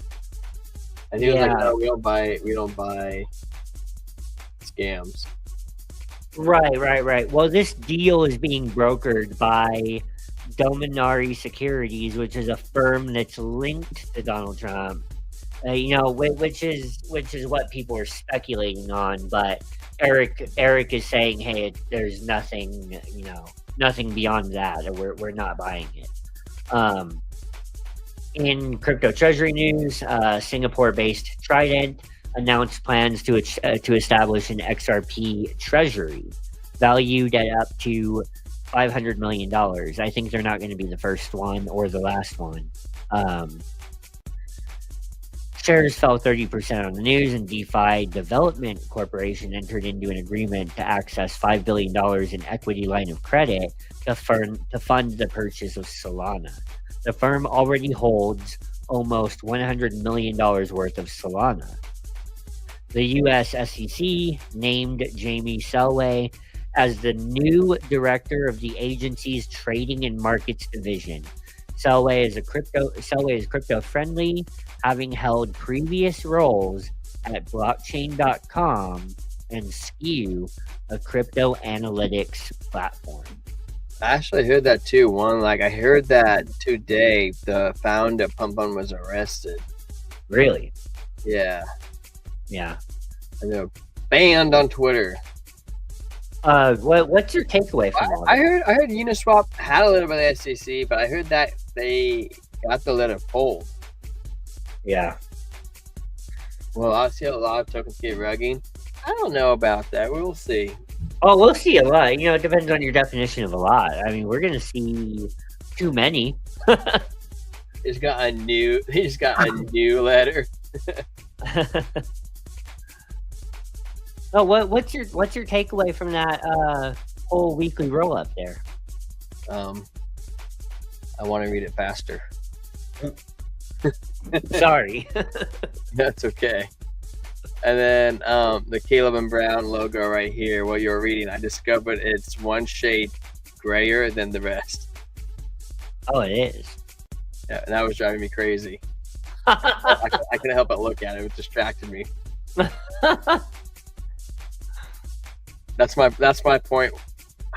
And he was like, "No, we don't buy scams." Right. Well, this deal is being brokered by Dominari Securities, which is a firm that's linked to Donald Trump. Which is what people are speculating on. But Eric is saying, hey, there's nothing, nothing beyond that. We're not buying it. In crypto treasury news, Singapore-based Trident announced plans to establish an XRP treasury valued at up to $500 million. I think they're not going to be the first one or the last one. Shares fell 30% on the news, and DeFi Development Corporation entered into an agreement to access $5 billion in equity line of credit to fund the purchase of Solana. The firm already holds almost $100 million worth of Solana. The U.S. SEC named Jamie Selway as the new director of the agency's Trading and Markets Division. Selway is crypto friendly, having held previous roles at blockchain.com and Skew, a crypto analytics platform. I actually heard that too. I heard that today the founder of Pump was arrested. Really? Yeah. Yeah. And they're banned on Twitter. What's your takeaway from all that? I heard Uniswap had a little bit of SEC, but I heard that they got the letter pulled. Yeah. Well, I see a lot of tokens get rugging. I don't know about that. We'll see. Oh, we'll see a lot. It depends on your definition of a lot. I mean, we're going to see too many. He's got a new letter. Oh, what's your takeaway from that whole weekly roll up there? I want to read it faster. Sorry. That's okay. And then the Caleb and Brown logo right here, what you're reading, I discovered it's one shade grayer than the rest. Oh, it is. Yeah, and that was driving me crazy. I couldn't help but look at it. It distracted me. That's my point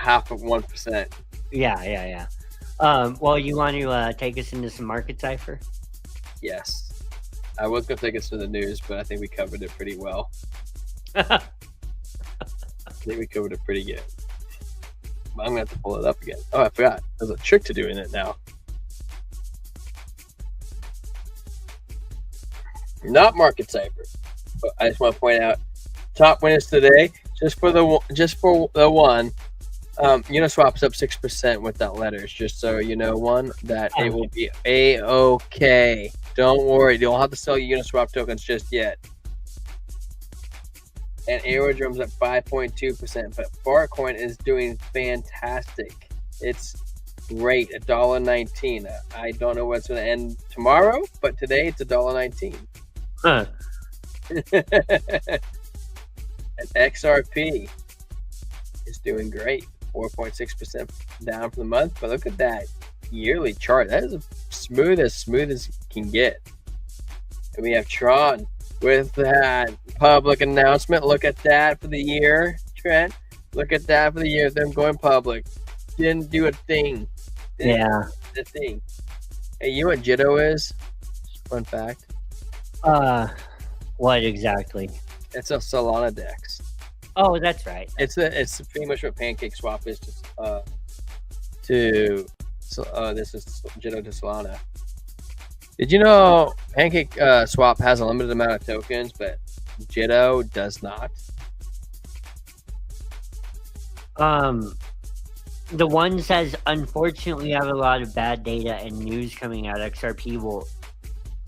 half of 1%. Yeah. Well, you want to take us into some market cipher? Yes. I was going to take us to the news, but I think we covered it pretty well. I think we covered it pretty good. I'm going to have to pull it up again. Oh, I forgot. There's a trick to doing it now. Not market cipher. But I just want to point out top winners today, just for the one. Uniswap's up 6% without letters, just so you know, that it will be A-OK. Don't worry, you don't have to sell Uniswap tokens just yet. And Aerodrome's at 5.2%, but Barcoin is doing fantastic. It's great, $1.19. I don't know what's going to end tomorrow, but today it's $1.19. Huh. And XRP is doing great, 4.6% down for the month. But look at that yearly chart. That is as smooth as can get. And we have Tron with that public announcement. Look at that for the year, Trent. Look at that for the year. Them going public. Didn't do a thing. Yeah. The thing. Hey, you know what Jitto is? Fun fact. What exactly? It's a Solana DEX. Oh, that's right. It's pretty much what PancakeSwap is this is Jitto to Solana. Did you know PancakeSwap has a limited amount of tokens, but Jitto does not? The one says, unfortunately, I have a lot of bad data and news coming out. XRP will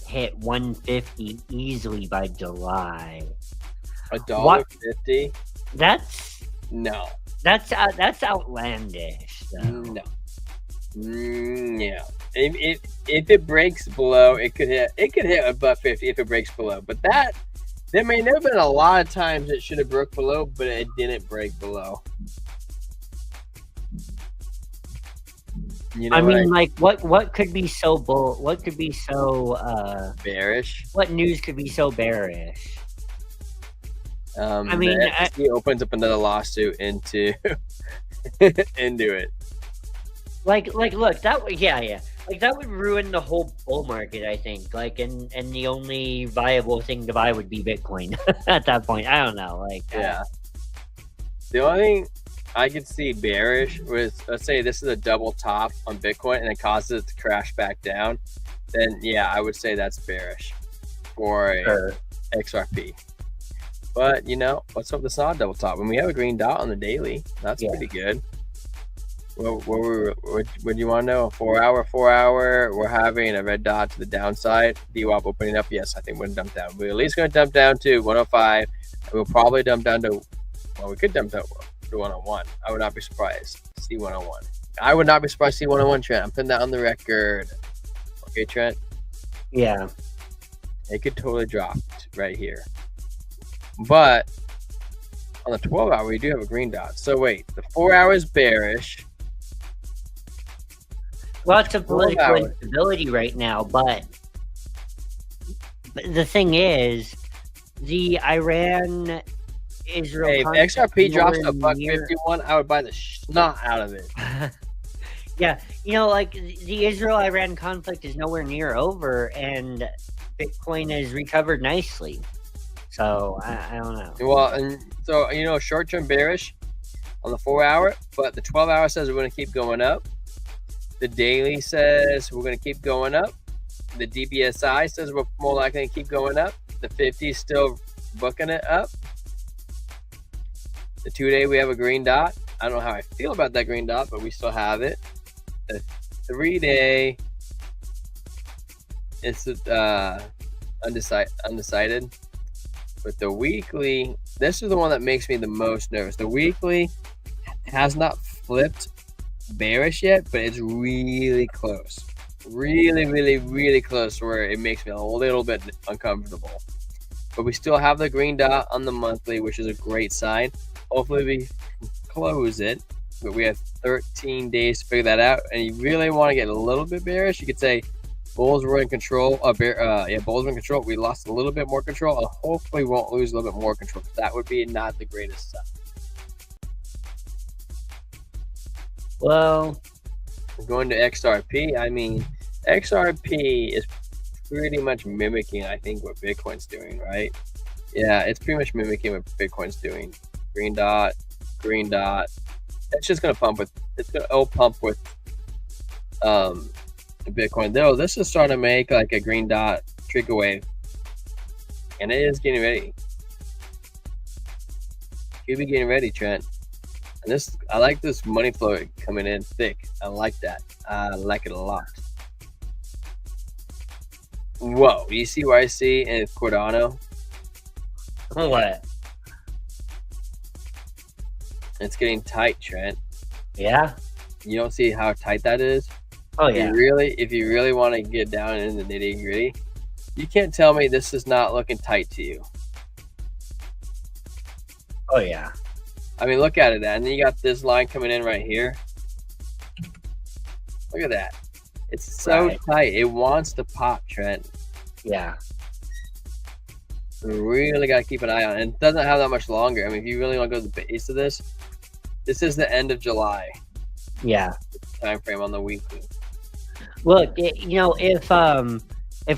hit 150 easily by July. $1.50? That's outlandish. Though. No. Yeah. If it breaks below, it could hit above 50 if it breaks below. But there may have been a lot of times it should have broke below, but it didn't break below. You know, I mean, what could be so what could be so bearish? What news could be so bearish? I mean, he opens up another lawsuit into it. Like, look, that would, yeah. Like, that would ruin the whole bull market, I think. Like, and the only viable thing to buy would be Bitcoin at that point. I don't know. Like, yeah. The only thing I could see bearish was, let's say this is a double top on Bitcoin and it causes it to crash back down. Then, yeah, I would say that's bearish for a XRP. But, what's up with the not double top? When we have a green dot on the daily, that's pretty good. What do you want to know? 4 hour. We're having a red dot to the downside. DWAP opening up. Yes, I think we're going to dump down. We're at least going to dump down to 105. And we'll probably dump down to, we could dump down to 101. I would not be surprised to see 101. I would not be surprised to see 101, Trent. I'm putting that on the record. Okay, Trent? Yeah. It could totally drop right here. But on the 12 hour, we do have a green dot. So wait, the 4 hours bearish. Lots of political instability right now, but the thing is, the Iran-Israel. Hey, if XRP drops to $1.51, I would buy the snot out of it. Yeah, like the Israel-Iran conflict is nowhere near over, and Bitcoin has recovered nicely. So I don't know. Well, and so short-term bearish on the 4 hour, but the 12 hour says we're going to keep going up. The daily says we're going to keep going up. The DBSI says we're more likely to keep going up. The 50 is still booking it up. The 2 day we have a green dot. I don't know how I feel about that green dot, but we still have it. The 3 day it's undecided. But the weekly, this is the one that makes me the most nervous. The weekly has not flipped bearish yet, but it's really close. Really, really, really close where it makes me a little bit uncomfortable. But we still have the green dot on the monthly, which is a great sign. Hopefully we close it, but we have 13 days to figure that out. And you really want to get a little bit bearish, you could say bulls were in control. Bulls were in control. We lost a little bit more control, and hopefully won't lose a little bit more control. That would be not the greatest sign. Well, Going to XRP, I mean, XRP is pretty much mimicking, I think, what Bitcoin's doing, right? Yeah, it's pretty much mimicking what Bitcoin's doing. Green dot, green dot. It's just gonna pump with. It'll pump with Bitcoin. Though this is starting to make like a green dot trigger wave, and it is getting ready. You'll be getting ready, Trent. And this, I like this money flow coming in thick. I like that. I like it a lot. Whoa, you see what I see in Cardano? what? It's getting tight, Trent. Yeah. You don't see how tight that is? Oh yeah. If you really want to get down in the nitty gritty, you can't tell me this is not looking tight to you. Oh yeah. I mean, look at it, and then you got this line coming in right here. Look at that. It's so tight. It wants to pop, Trent. Yeah. We really got to keep an eye on it. And it doesn't have that much longer. I mean, if you really want to go to the base of this is the end of July. Yeah. Time frame on the weekly. Look, if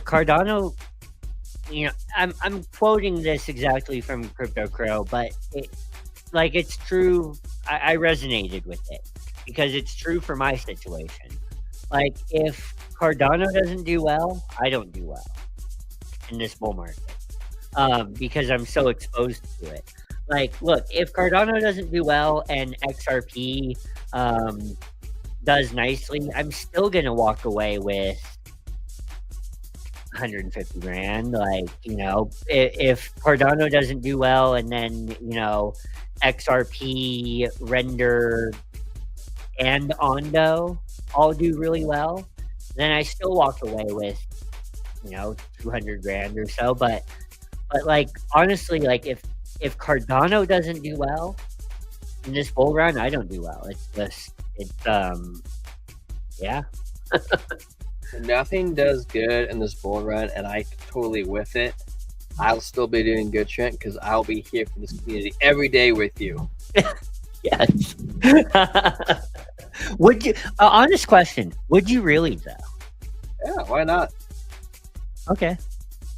Cardano, I'm quoting this exactly from Crypto Crow, but it's true. I resonated with it because it's true for my situation. Like, if Cardano doesn't do well, I don't do well in this bull market because I'm so exposed to it. Like, look, if Cardano doesn't do well and XRP does nicely, I'm still gonna walk away with 150 grand. Like, if Cardano doesn't do well and then XRP, Render, and Ondo all do really well, then I still walk away with 200 grand or so. But like, honestly, like, if Cardano doesn't do well in this bull run, I don't do well. Yeah. Nothing does good in this bull run, and I totally with it. I'll still be doing good, Trent, because I'll be here for this community every day with you. Yes. Would you? Honest question. Would you really, though? Yeah, why not? Okay.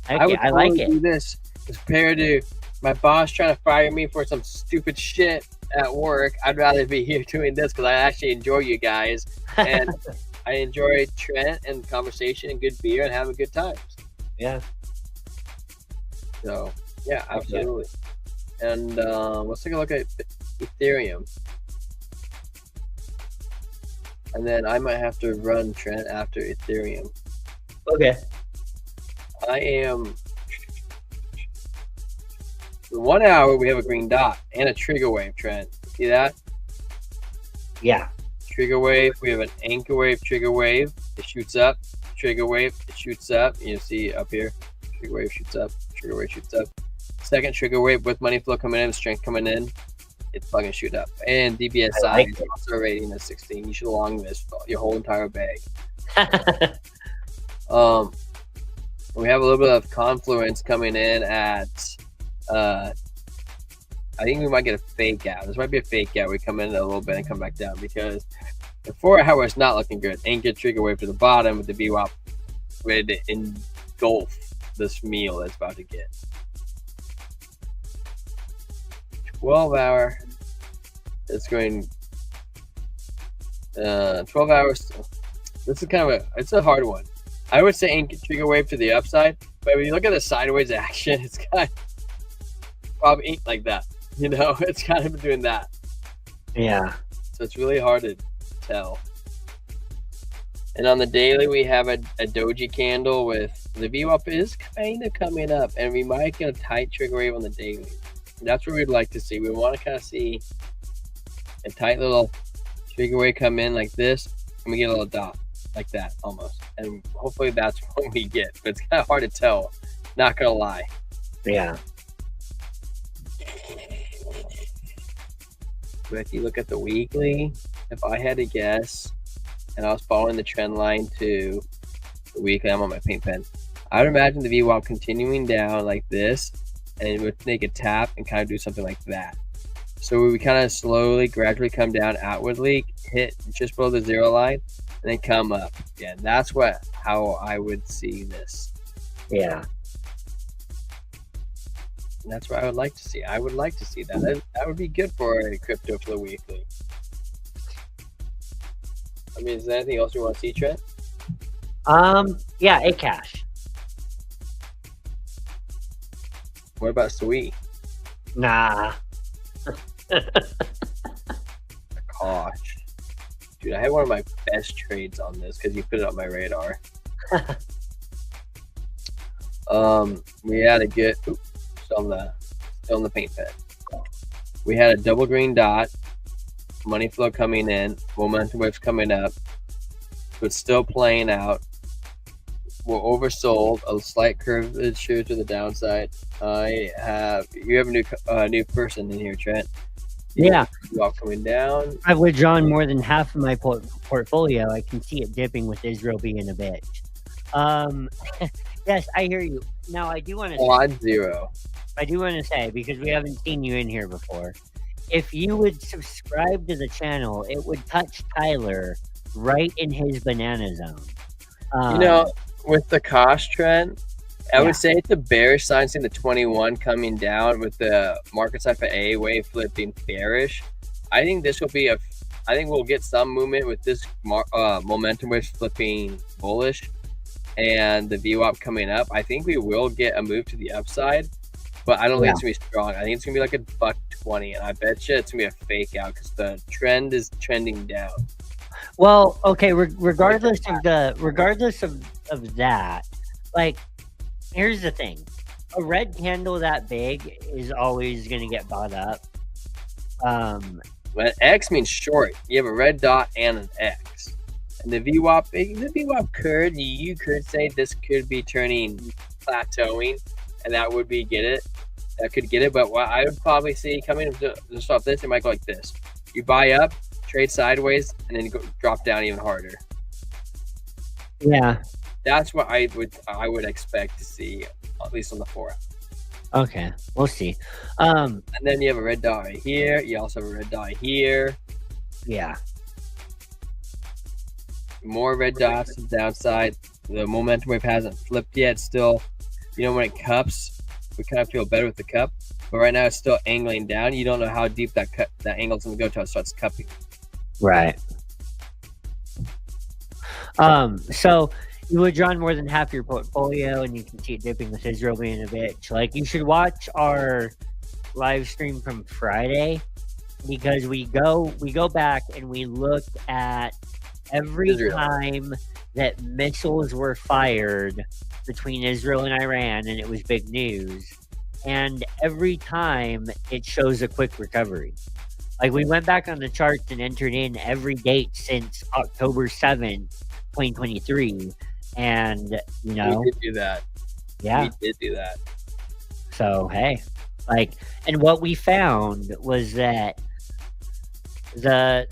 I would I like totally it. do this compared to my boss trying to fire me for some stupid shit at work. I'd rather be here doing this because I actually enjoy you guys, and I enjoy Trent and conversation and good beer and having good times. Yeah. So yeah, absolutely. And let's take a look at Ethereum, and then I might have to run Trent after Ethereum. Okay. I am. In 1 hour, we have a green dot and a trigger wave, Trent. See that? Yeah. Trigger wave. We have an anchor wave, trigger wave. It shoots up. Trigger wave. It shoots up. You see up here. Trigger wave shoots up. Trigger wave shoots up. Second trigger wave with money flow coming in, strength coming in. It's fucking shoot up. And DBSI is also rating at 16. You should long this your whole entire bag. We have a little bit of confluence coming in at. I think we might get a fake out. This might be a fake out. We come in a little bit and come back down because the 4 hour is not looking good. Anchor trigger wave to the bottom with the VWAP ready to engulf this meal that's about to get. 12 hour. It's going 12 hours. This is kind of it's a hard one. I would say anchor trigger wave to the upside, but when you look at the sideways action, it's kind of probably ain't like that. It's kind of doing that. Yeah. So it's really hard to tell. And on the daily, we have a doji candle with the VWAP is kind of coming up, and we might get a tight trigger wave on the daily. And that's what we'd like to see. We want to kind of see a tight little trigger wave come in like this, and we get a little dot like that almost. And hopefully that's what we get. But it's kind of hard to tell. Not gonna lie. Yeah. But if you look at the weekly, if I had to guess, and I was following the trend line to the weekly, I'm on my paint pen. I would imagine the VWAP continuing down like this, and it would make a tap and kind of do something like that. So we kind of slowly, gradually come down outwardly, hit just below the 0 line, and then come up again. That's how I would see this. Yeah. And that's what I would like to see. I would like to see that. That would be good for a crypto for the weekly. I mean, is there anything else you want to see, Trent? Yeah, a cash. What about Sweet? Nah. Gosh. Dude, I had one of my best trades on this because you put it on my radar. We had a good still in the paint pit. We had a double green dot, money flow coming in, momentum waves coming up, but still playing out. We're oversold, a slight curvature to the downside. You have a new person in here, Trent. Yeah. While coming down. I've withdrawn more than half of my portfolio. I can see it dipping with Israel being a bitch. Yes, I hear you. Now, I do want to Quad zero. I do want to say, because we haven't seen you in here before, if you would subscribe to the channel, it would touch Tyler right in his banana zone. With the cost trend, I would say it's a bearish sign, seeing the 21 coming down with the market side for A wave flipping bearish. I think this will be I think we'll get some movement with this momentum wave flipping bullish and the VWAP coming up. I think we will get a move to the upside, but I don't think it's gonna be strong. I think it's gonna be like a $1.20, and I bet you it's gonna be a fake out because the trend is trending down. Well, okay, regardless of that, like, here's the thing. A red candle that big is always going to get bought up. When X means short, you have a red dot and an X. And the VWAP could, you could say this could be plateauing, and that would be that could get it. But what I would probably see coming just off this, it might go like this. You buy up, trade sideways, and then drop down even harder. Yeah. That's what I would expect to see, at least on the 4 hour. Okay, we'll see. And then you have a red dot right here. You also have a red dot here. Yeah. More red dots to the downside. The momentum wave hasn't flipped yet. Still, when it cups, we kind of feel better with the cup. But right now it's still angling down. You don't know how deep that angle's going to go till it starts cupping. Right. So you withdrawn more than half your portfolio, and you can see it dipping with Israel being a bitch. Like, you should watch our live stream from Friday, because we go back and we look at every time that missiles were fired between Israel and Iran, and it was big news. And every time it shows a quick recovery. Like, we went back on the charts and entered in every date since October 7th, 2023. And, we did do that. Yeah. We did do that. So, hey, and what we found was that the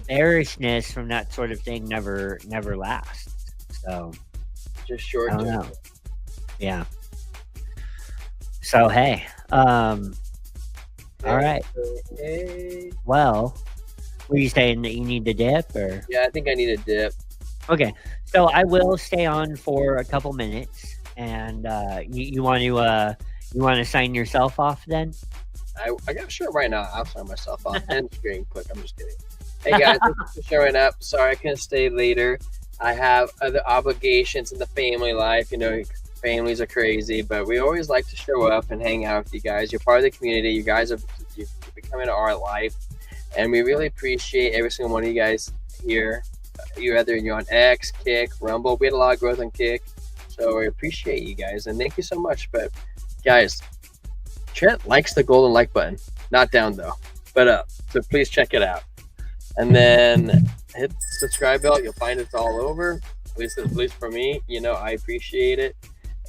bearishness from that sort of thing never lasts. So, just short. I don't know. Yeah. So, hey, all right. Okay. Well, were you saying that you need to dip, or? Yeah, I think I need a dip. Okay, so I will stay on for a couple minutes, and you want to sign yourself off then? I got a shirt right now. I'll sign myself off. End screen quick. I'm just kidding. Hey guys, thanks for showing up. Sorry I couldn't stay later. I have other obligations in the family life. Families are crazy, but we always like to show up and hang out with you guys. You're part of the community. You guys are becoming our life, and we really appreciate every single one of you guys here. Whether you're on X, Kick, Rumble, we had a lot of growth on Kick, so we appreciate you guys, and thank you so much. But guys, Trent likes the golden like button, not down though, but up. So please check it out, and then hit the subscribe bell. You'll find it's all over. At least for me, I appreciate it.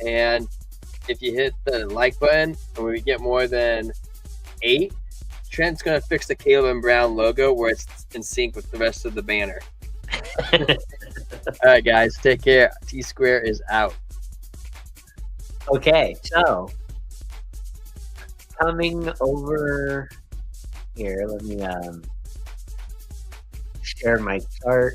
And if you hit the like button and we get more than 8, Trent's gonna fix the Caleb and Brown logo where it's in sync with the rest of the banner. All right, guys, take care. T Square is out. Okay, so coming over Here, let me share my chart.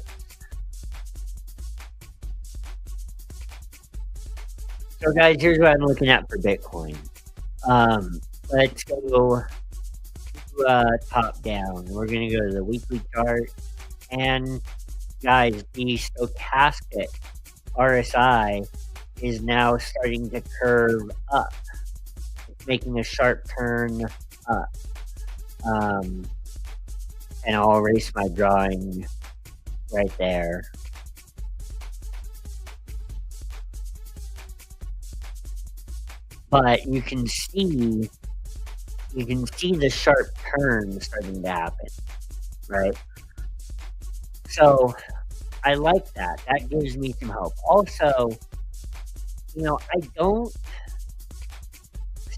So guys, here's what I'm looking at for Bitcoin. Let's go top down. We're gonna go to the weekly chart, and guys, the stochastic RSI is now starting to curve up. It's making a sharp turn up. And I'll erase my drawing right there. But you can see the sharp turn starting to happen, right? So I like that. That gives me some hope. Also,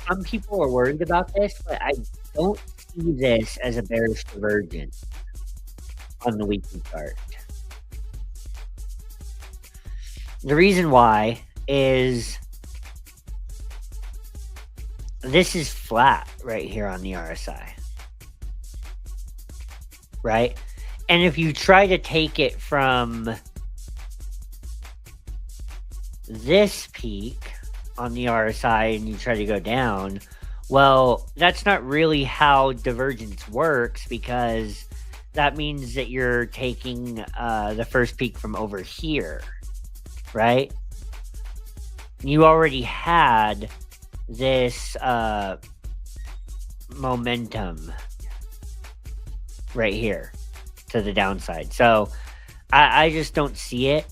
some people are worried about this, but I don't see this as a bearish divergence on the weekly chart. The reason why is this is flat right here on the RSI, right? And if you try to take it from this peak on the RSI and you try to go down, well, that's not really how divergence works, because that means that you're taking the first peak from over here, right? You already had this momentum right here to the downside. So I just don't see it.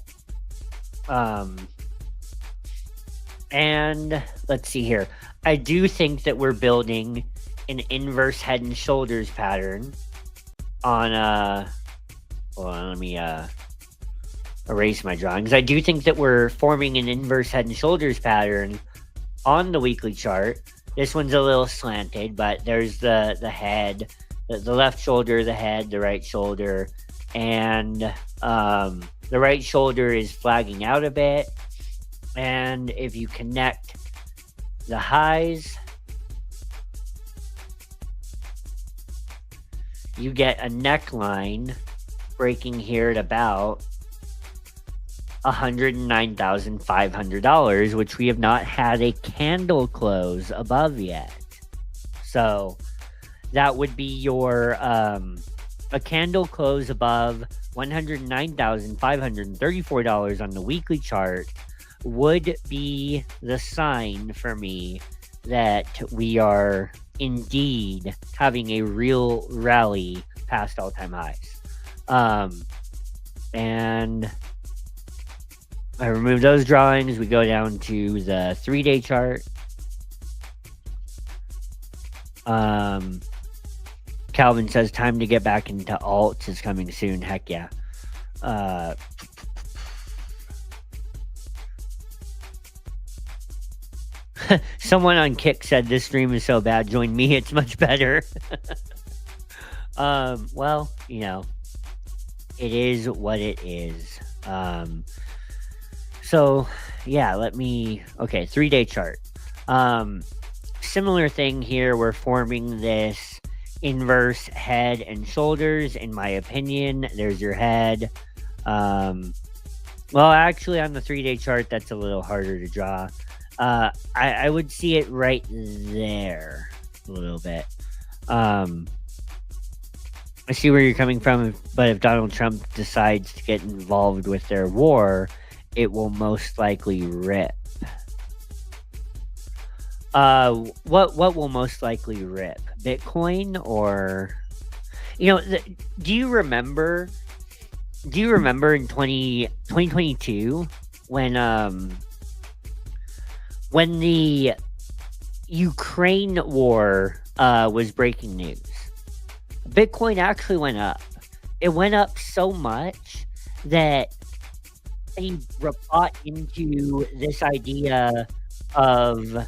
And let's see here. I do think that we're building an inverse head and shoulders pattern on hold on, let me erase my drawings. I do think that we're forming an inverse head and shoulders pattern on the weekly chart. This one's a little slanted, but there's the head, the left shoulder, the head, the right shoulder, and the right shoulder is flagging out a bit. And if you connect the highs, you get a neckline breaking here at about $109,500, which we have not had a candle close above yet. So that would be your a candle close above $109,534 on the weekly chart would be the sign for me that we are indeed having a real rally past all-time highs. And I remove those drawings. We go down to the 3-day chart. Calvin says time to get back into alts is coming soon. Heck yeah. Someone on Kick said this stream is so bad. Join me. It's much better. Well, it is what it is. So yeah, okay, 3-day chart. Similar thing here. We're forming this inverse head and shoulders, in my opinion. There's your head. Well, actually on the 3-day chart, that's a little harder to draw. I would see it right there a little bit. I see where you're coming from, but if Donald Trump decides to get involved with their war, it will most likely rip. What will most likely rip? Bitcoin or, do you remember in 2022 when the Ukraine war was breaking news? Bitcoin actually went up. It went up so much that they bought into this idea of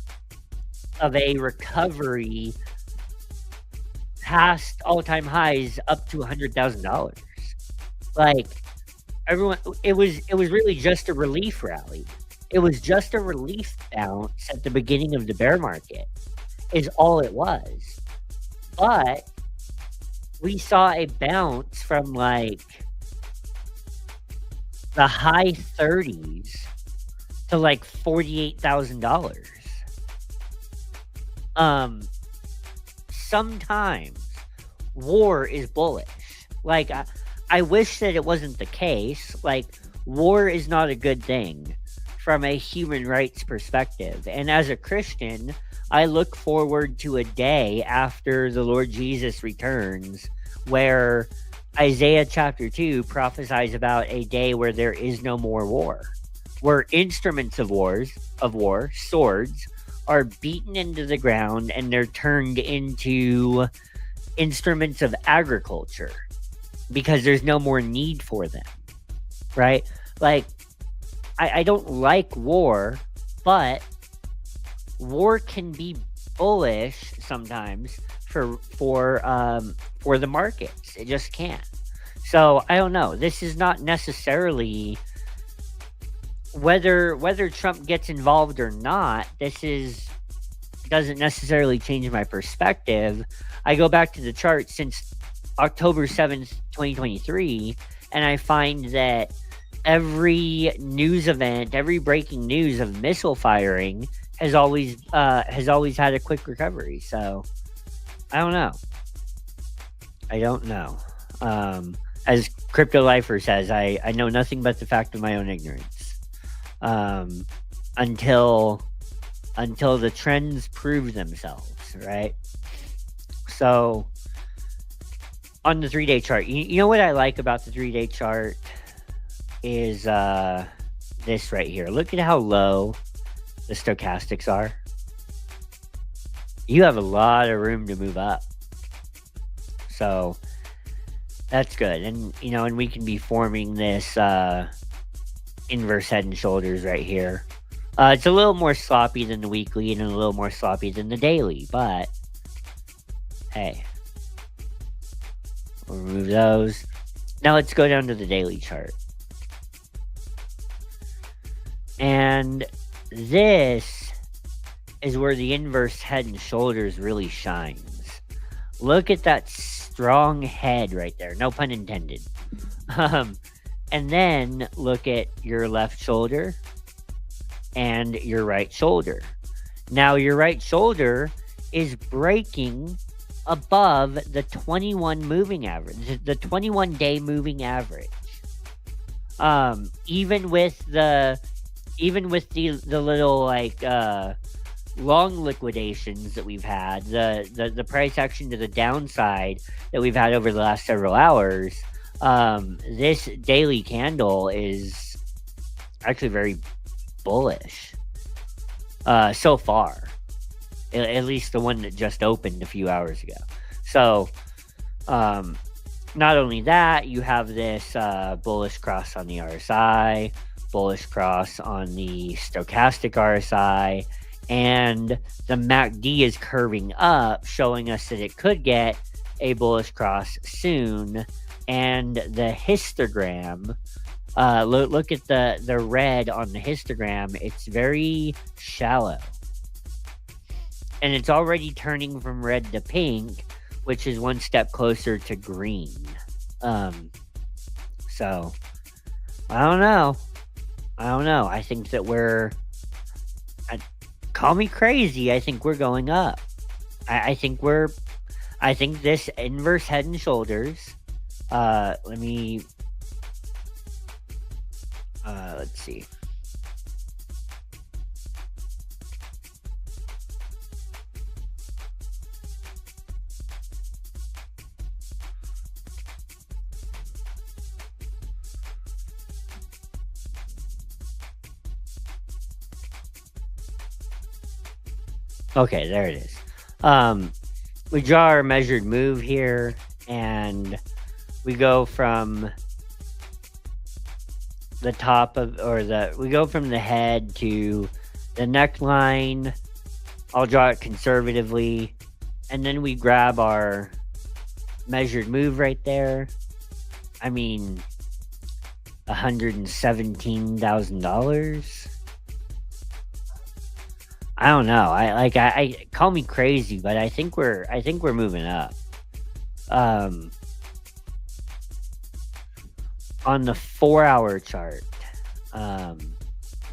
a recovery past all-time highs up to $100,000. Like, everyone, it was really just a relief rally. It was just a relief bounce at the beginning of the bear market, is all it was. But we saw a bounce from like the high 30s to like $48,000. Sometimes war is bullish. Like, I wish that it wasn't the case. Like, war is not a good thing from a human rights perspective. And as a Christian, I look forward to a day after the Lord Jesus returns where Isaiah chapter 2 prophesies about a day where there is no more war, where instruments of war, swords, are beaten into the ground and they're turned into instruments of agriculture because there's no more need for them, right? Like, I don't like war, but war can be bullish sometimes for the markets. It just can't. So I don't know. This is not necessarily whether Trump gets involved or not. Doesn't necessarily change my perspective. I go back to the chart since October 7th, 2023, and I find that every news event, every breaking news of missile firing has always had a quick recovery. So I don't know. As Crypto Lifer says, I know nothing but the fact of my own ignorance. Until the trends prove themselves, right? So on the 3-day chart, you know what I like about the 3-day chart is this right here. Look at how low the stochastics are. You have a lot of room to move up. So that's good. And and we can be forming this inverse head and shoulders right here. It's a little more sloppy than the weekly and a little more sloppy than the daily, but hey, we'll remove those. Now let's go down to the daily chart. And this is where the inverse head and shoulders really shines. Look at that strong head right there. No pun intended. And then look at your left shoulder and your right shoulder. Now your right shoulder is breaking above the 21 moving average, the 21-day moving average. Even with the little like long liquidations that we've had, the price action to the downside that we've had over the last several hours, this daily candle is actually very bullish so far, at least the one that just opened a few hours ago. So not only that, you have this bullish cross on the RSI, bullish cross on the stochastic RSI, and the MACD is curving up, showing us that it could get a bullish cross soon. And the histogram, look at the red on the histogram. It's very shallow, and it's already turning from red to pink, which is one step closer to green. So I don't know. I think that call me crazy. I think we're going up. I think this inverse head and shoulders. Let's see. Okay, there it is. We draw our measured move here, and we go from the top we go from the head to the neckline. I'll draw it conservatively, and then we grab our measured move right there. I mean, $117,000. I don't know. I call me crazy, but I think we're moving up. On the 4-hour chart, let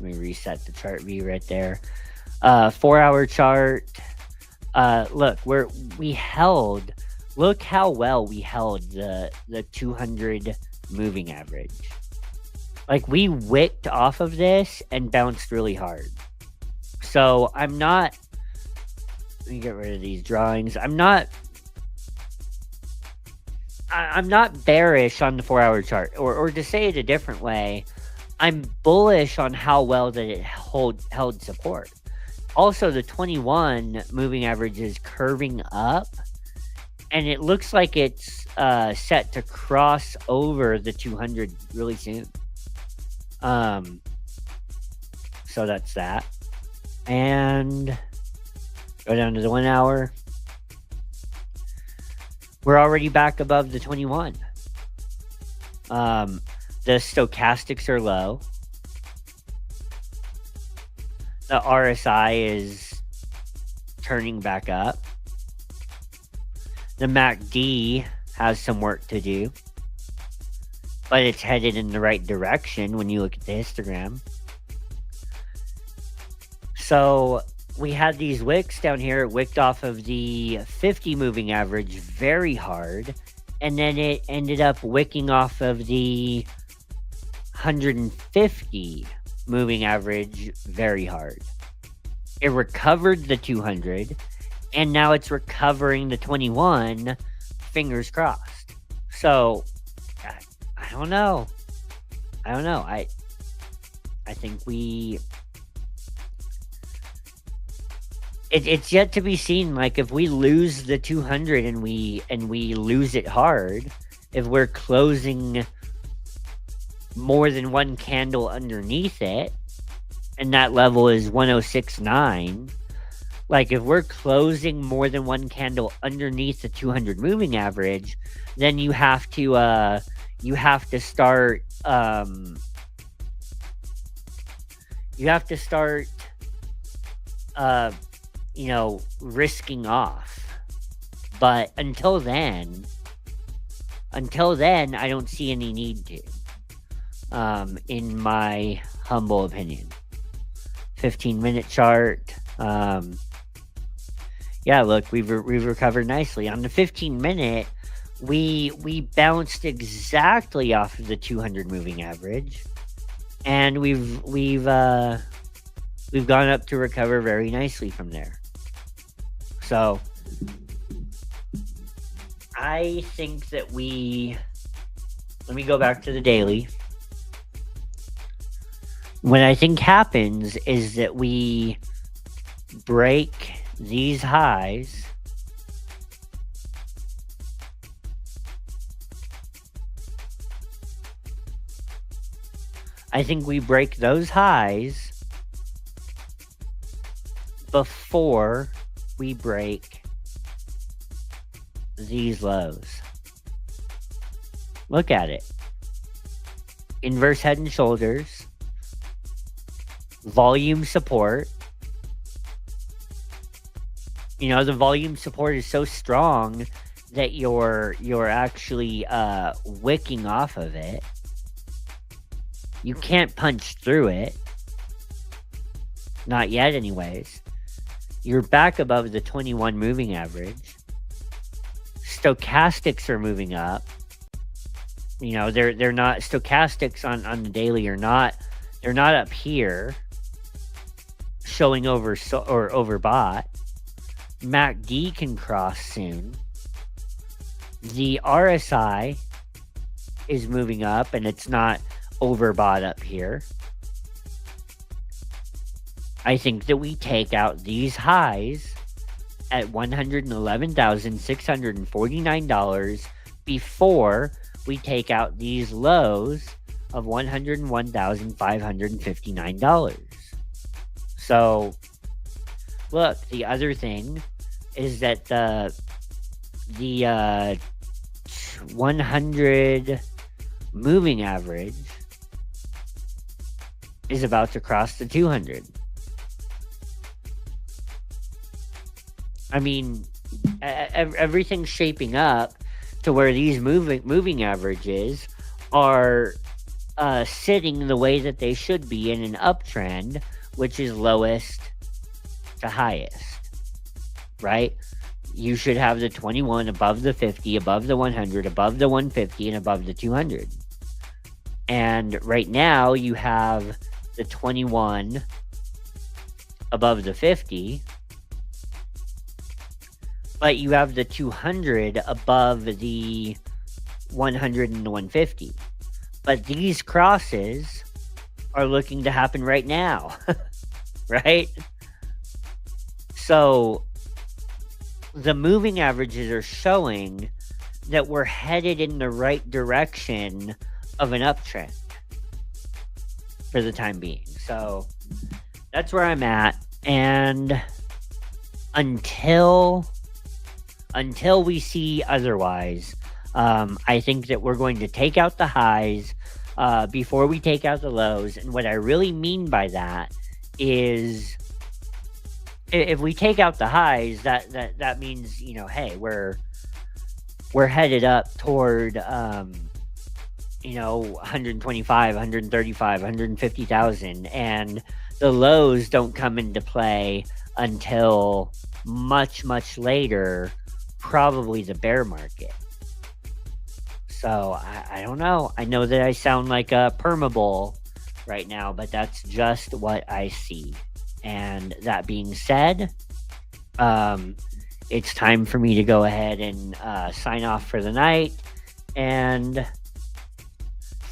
me reset the chart view right there. 4-hour chart. Look, we held. Look how well we held the 200 moving average. Like, we wicked off of this and bounced really hard. So I'm not. Let me get rid of these drawings. I'm not bearish on the 4-hour chart, or to say it a different way, I'm bullish on how well that it held support. Also, the 21 moving average is curving up, and it looks like it's set to cross over the 200 really soon. So that's that. And go down to the 1 hour. We're already back above the 21. The stochastics are low. The RSI is turning back up. The MACD has some work to do, but it's headed in the right direction when you look at the histogram. So we had these wicks down here. It wicked off of the 50 moving average very hard, and then it ended up wicking off of the 150 moving average very hard. It recovered the 200, and now it's recovering the 21. Fingers crossed. So I don't know. I think it's yet to be seen. Like, if we lose the 200 and we lose it hard, if we're closing more than one candle underneath it, and that level is 106.9, like, if we're closing more than one candle underneath the 200 moving average, then you have to start risking off. But until then, I don't see any need to, in my humble opinion. 15-minute chart. Yeah, look, we've recovered nicely. On the 15-minute, we bounced exactly off of the 200 moving average, and we've gone up to recover very nicely from there. So I think that let me go back to the daily. What I think happens is that we break these highs. I think we break those highs before we break these lows. Look at it. Inverse head and shoulders. Volume support. The volume support is so strong that you're actually wicking off of it. You can't punch through it. Not yet, anyways. You're back above the 21 moving average. Stochastics are moving up. They're not, stochastics on the daily are not, they're not up here showing overbought. MACD can cross soon. The RSI is moving up, and it's not overbought up here. I think that we take out these highs at $111,649 before we take out these lows of $101,559. So, look, the other thing is that the 100 moving average is about to cross the 200. I mean, everything's shaping up to where these moving averages are sitting the way that they should be in an uptrend, which is lowest to highest, right? You should have the 21 above the 50, above the 100, above the 150, and above the 200. And right now you have the 21 above the 50, but you have the 200 above the 100 and the 150. But these crosses are looking to happen right now, right? So the moving averages are showing that we're headed in the right direction of an uptrend for the time being. So that's where I'm at. And until we see otherwise, I think that we're going to take out the highs before we take out the lows. And what I really mean by that is, if we take out the highs, that means, you know, hey, we're headed up toward 125, 135, 150,000, and the lows don't come into play until much later, probably the bear market. So I don't know. I know that I sound like a permabull right now, but that's just what I see. And that being said, it's time for me to go ahead and sign off for the night. And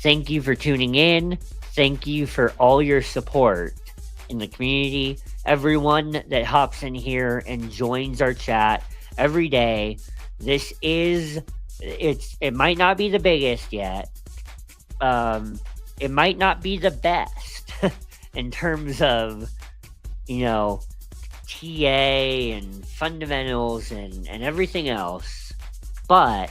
thank you for tuning in. Thank you for all your support in the community. Everyone that hops in here and joins our chat every day. It might not be the biggest yet. It might not be the best in terms of, TA and fundamentals and everything else, but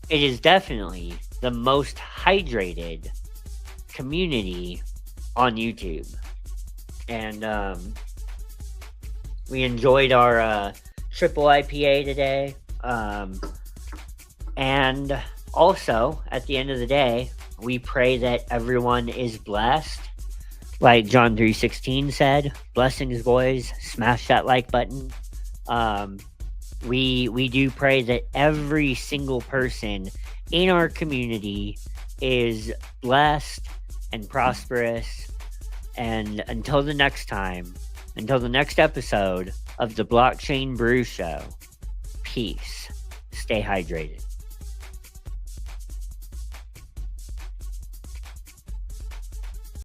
it is definitely the most hydrated community on YouTube. And we enjoyed our triple IPA today. And also, at the end of the day, we pray that everyone is blessed. Like John 3:16 said, blessings, boys. Smash that like button. We do pray that every single person in our community is blessed and prosperous. And until the next time, until the next episode of the Blockchain Brew Show, peace. Stay hydrated.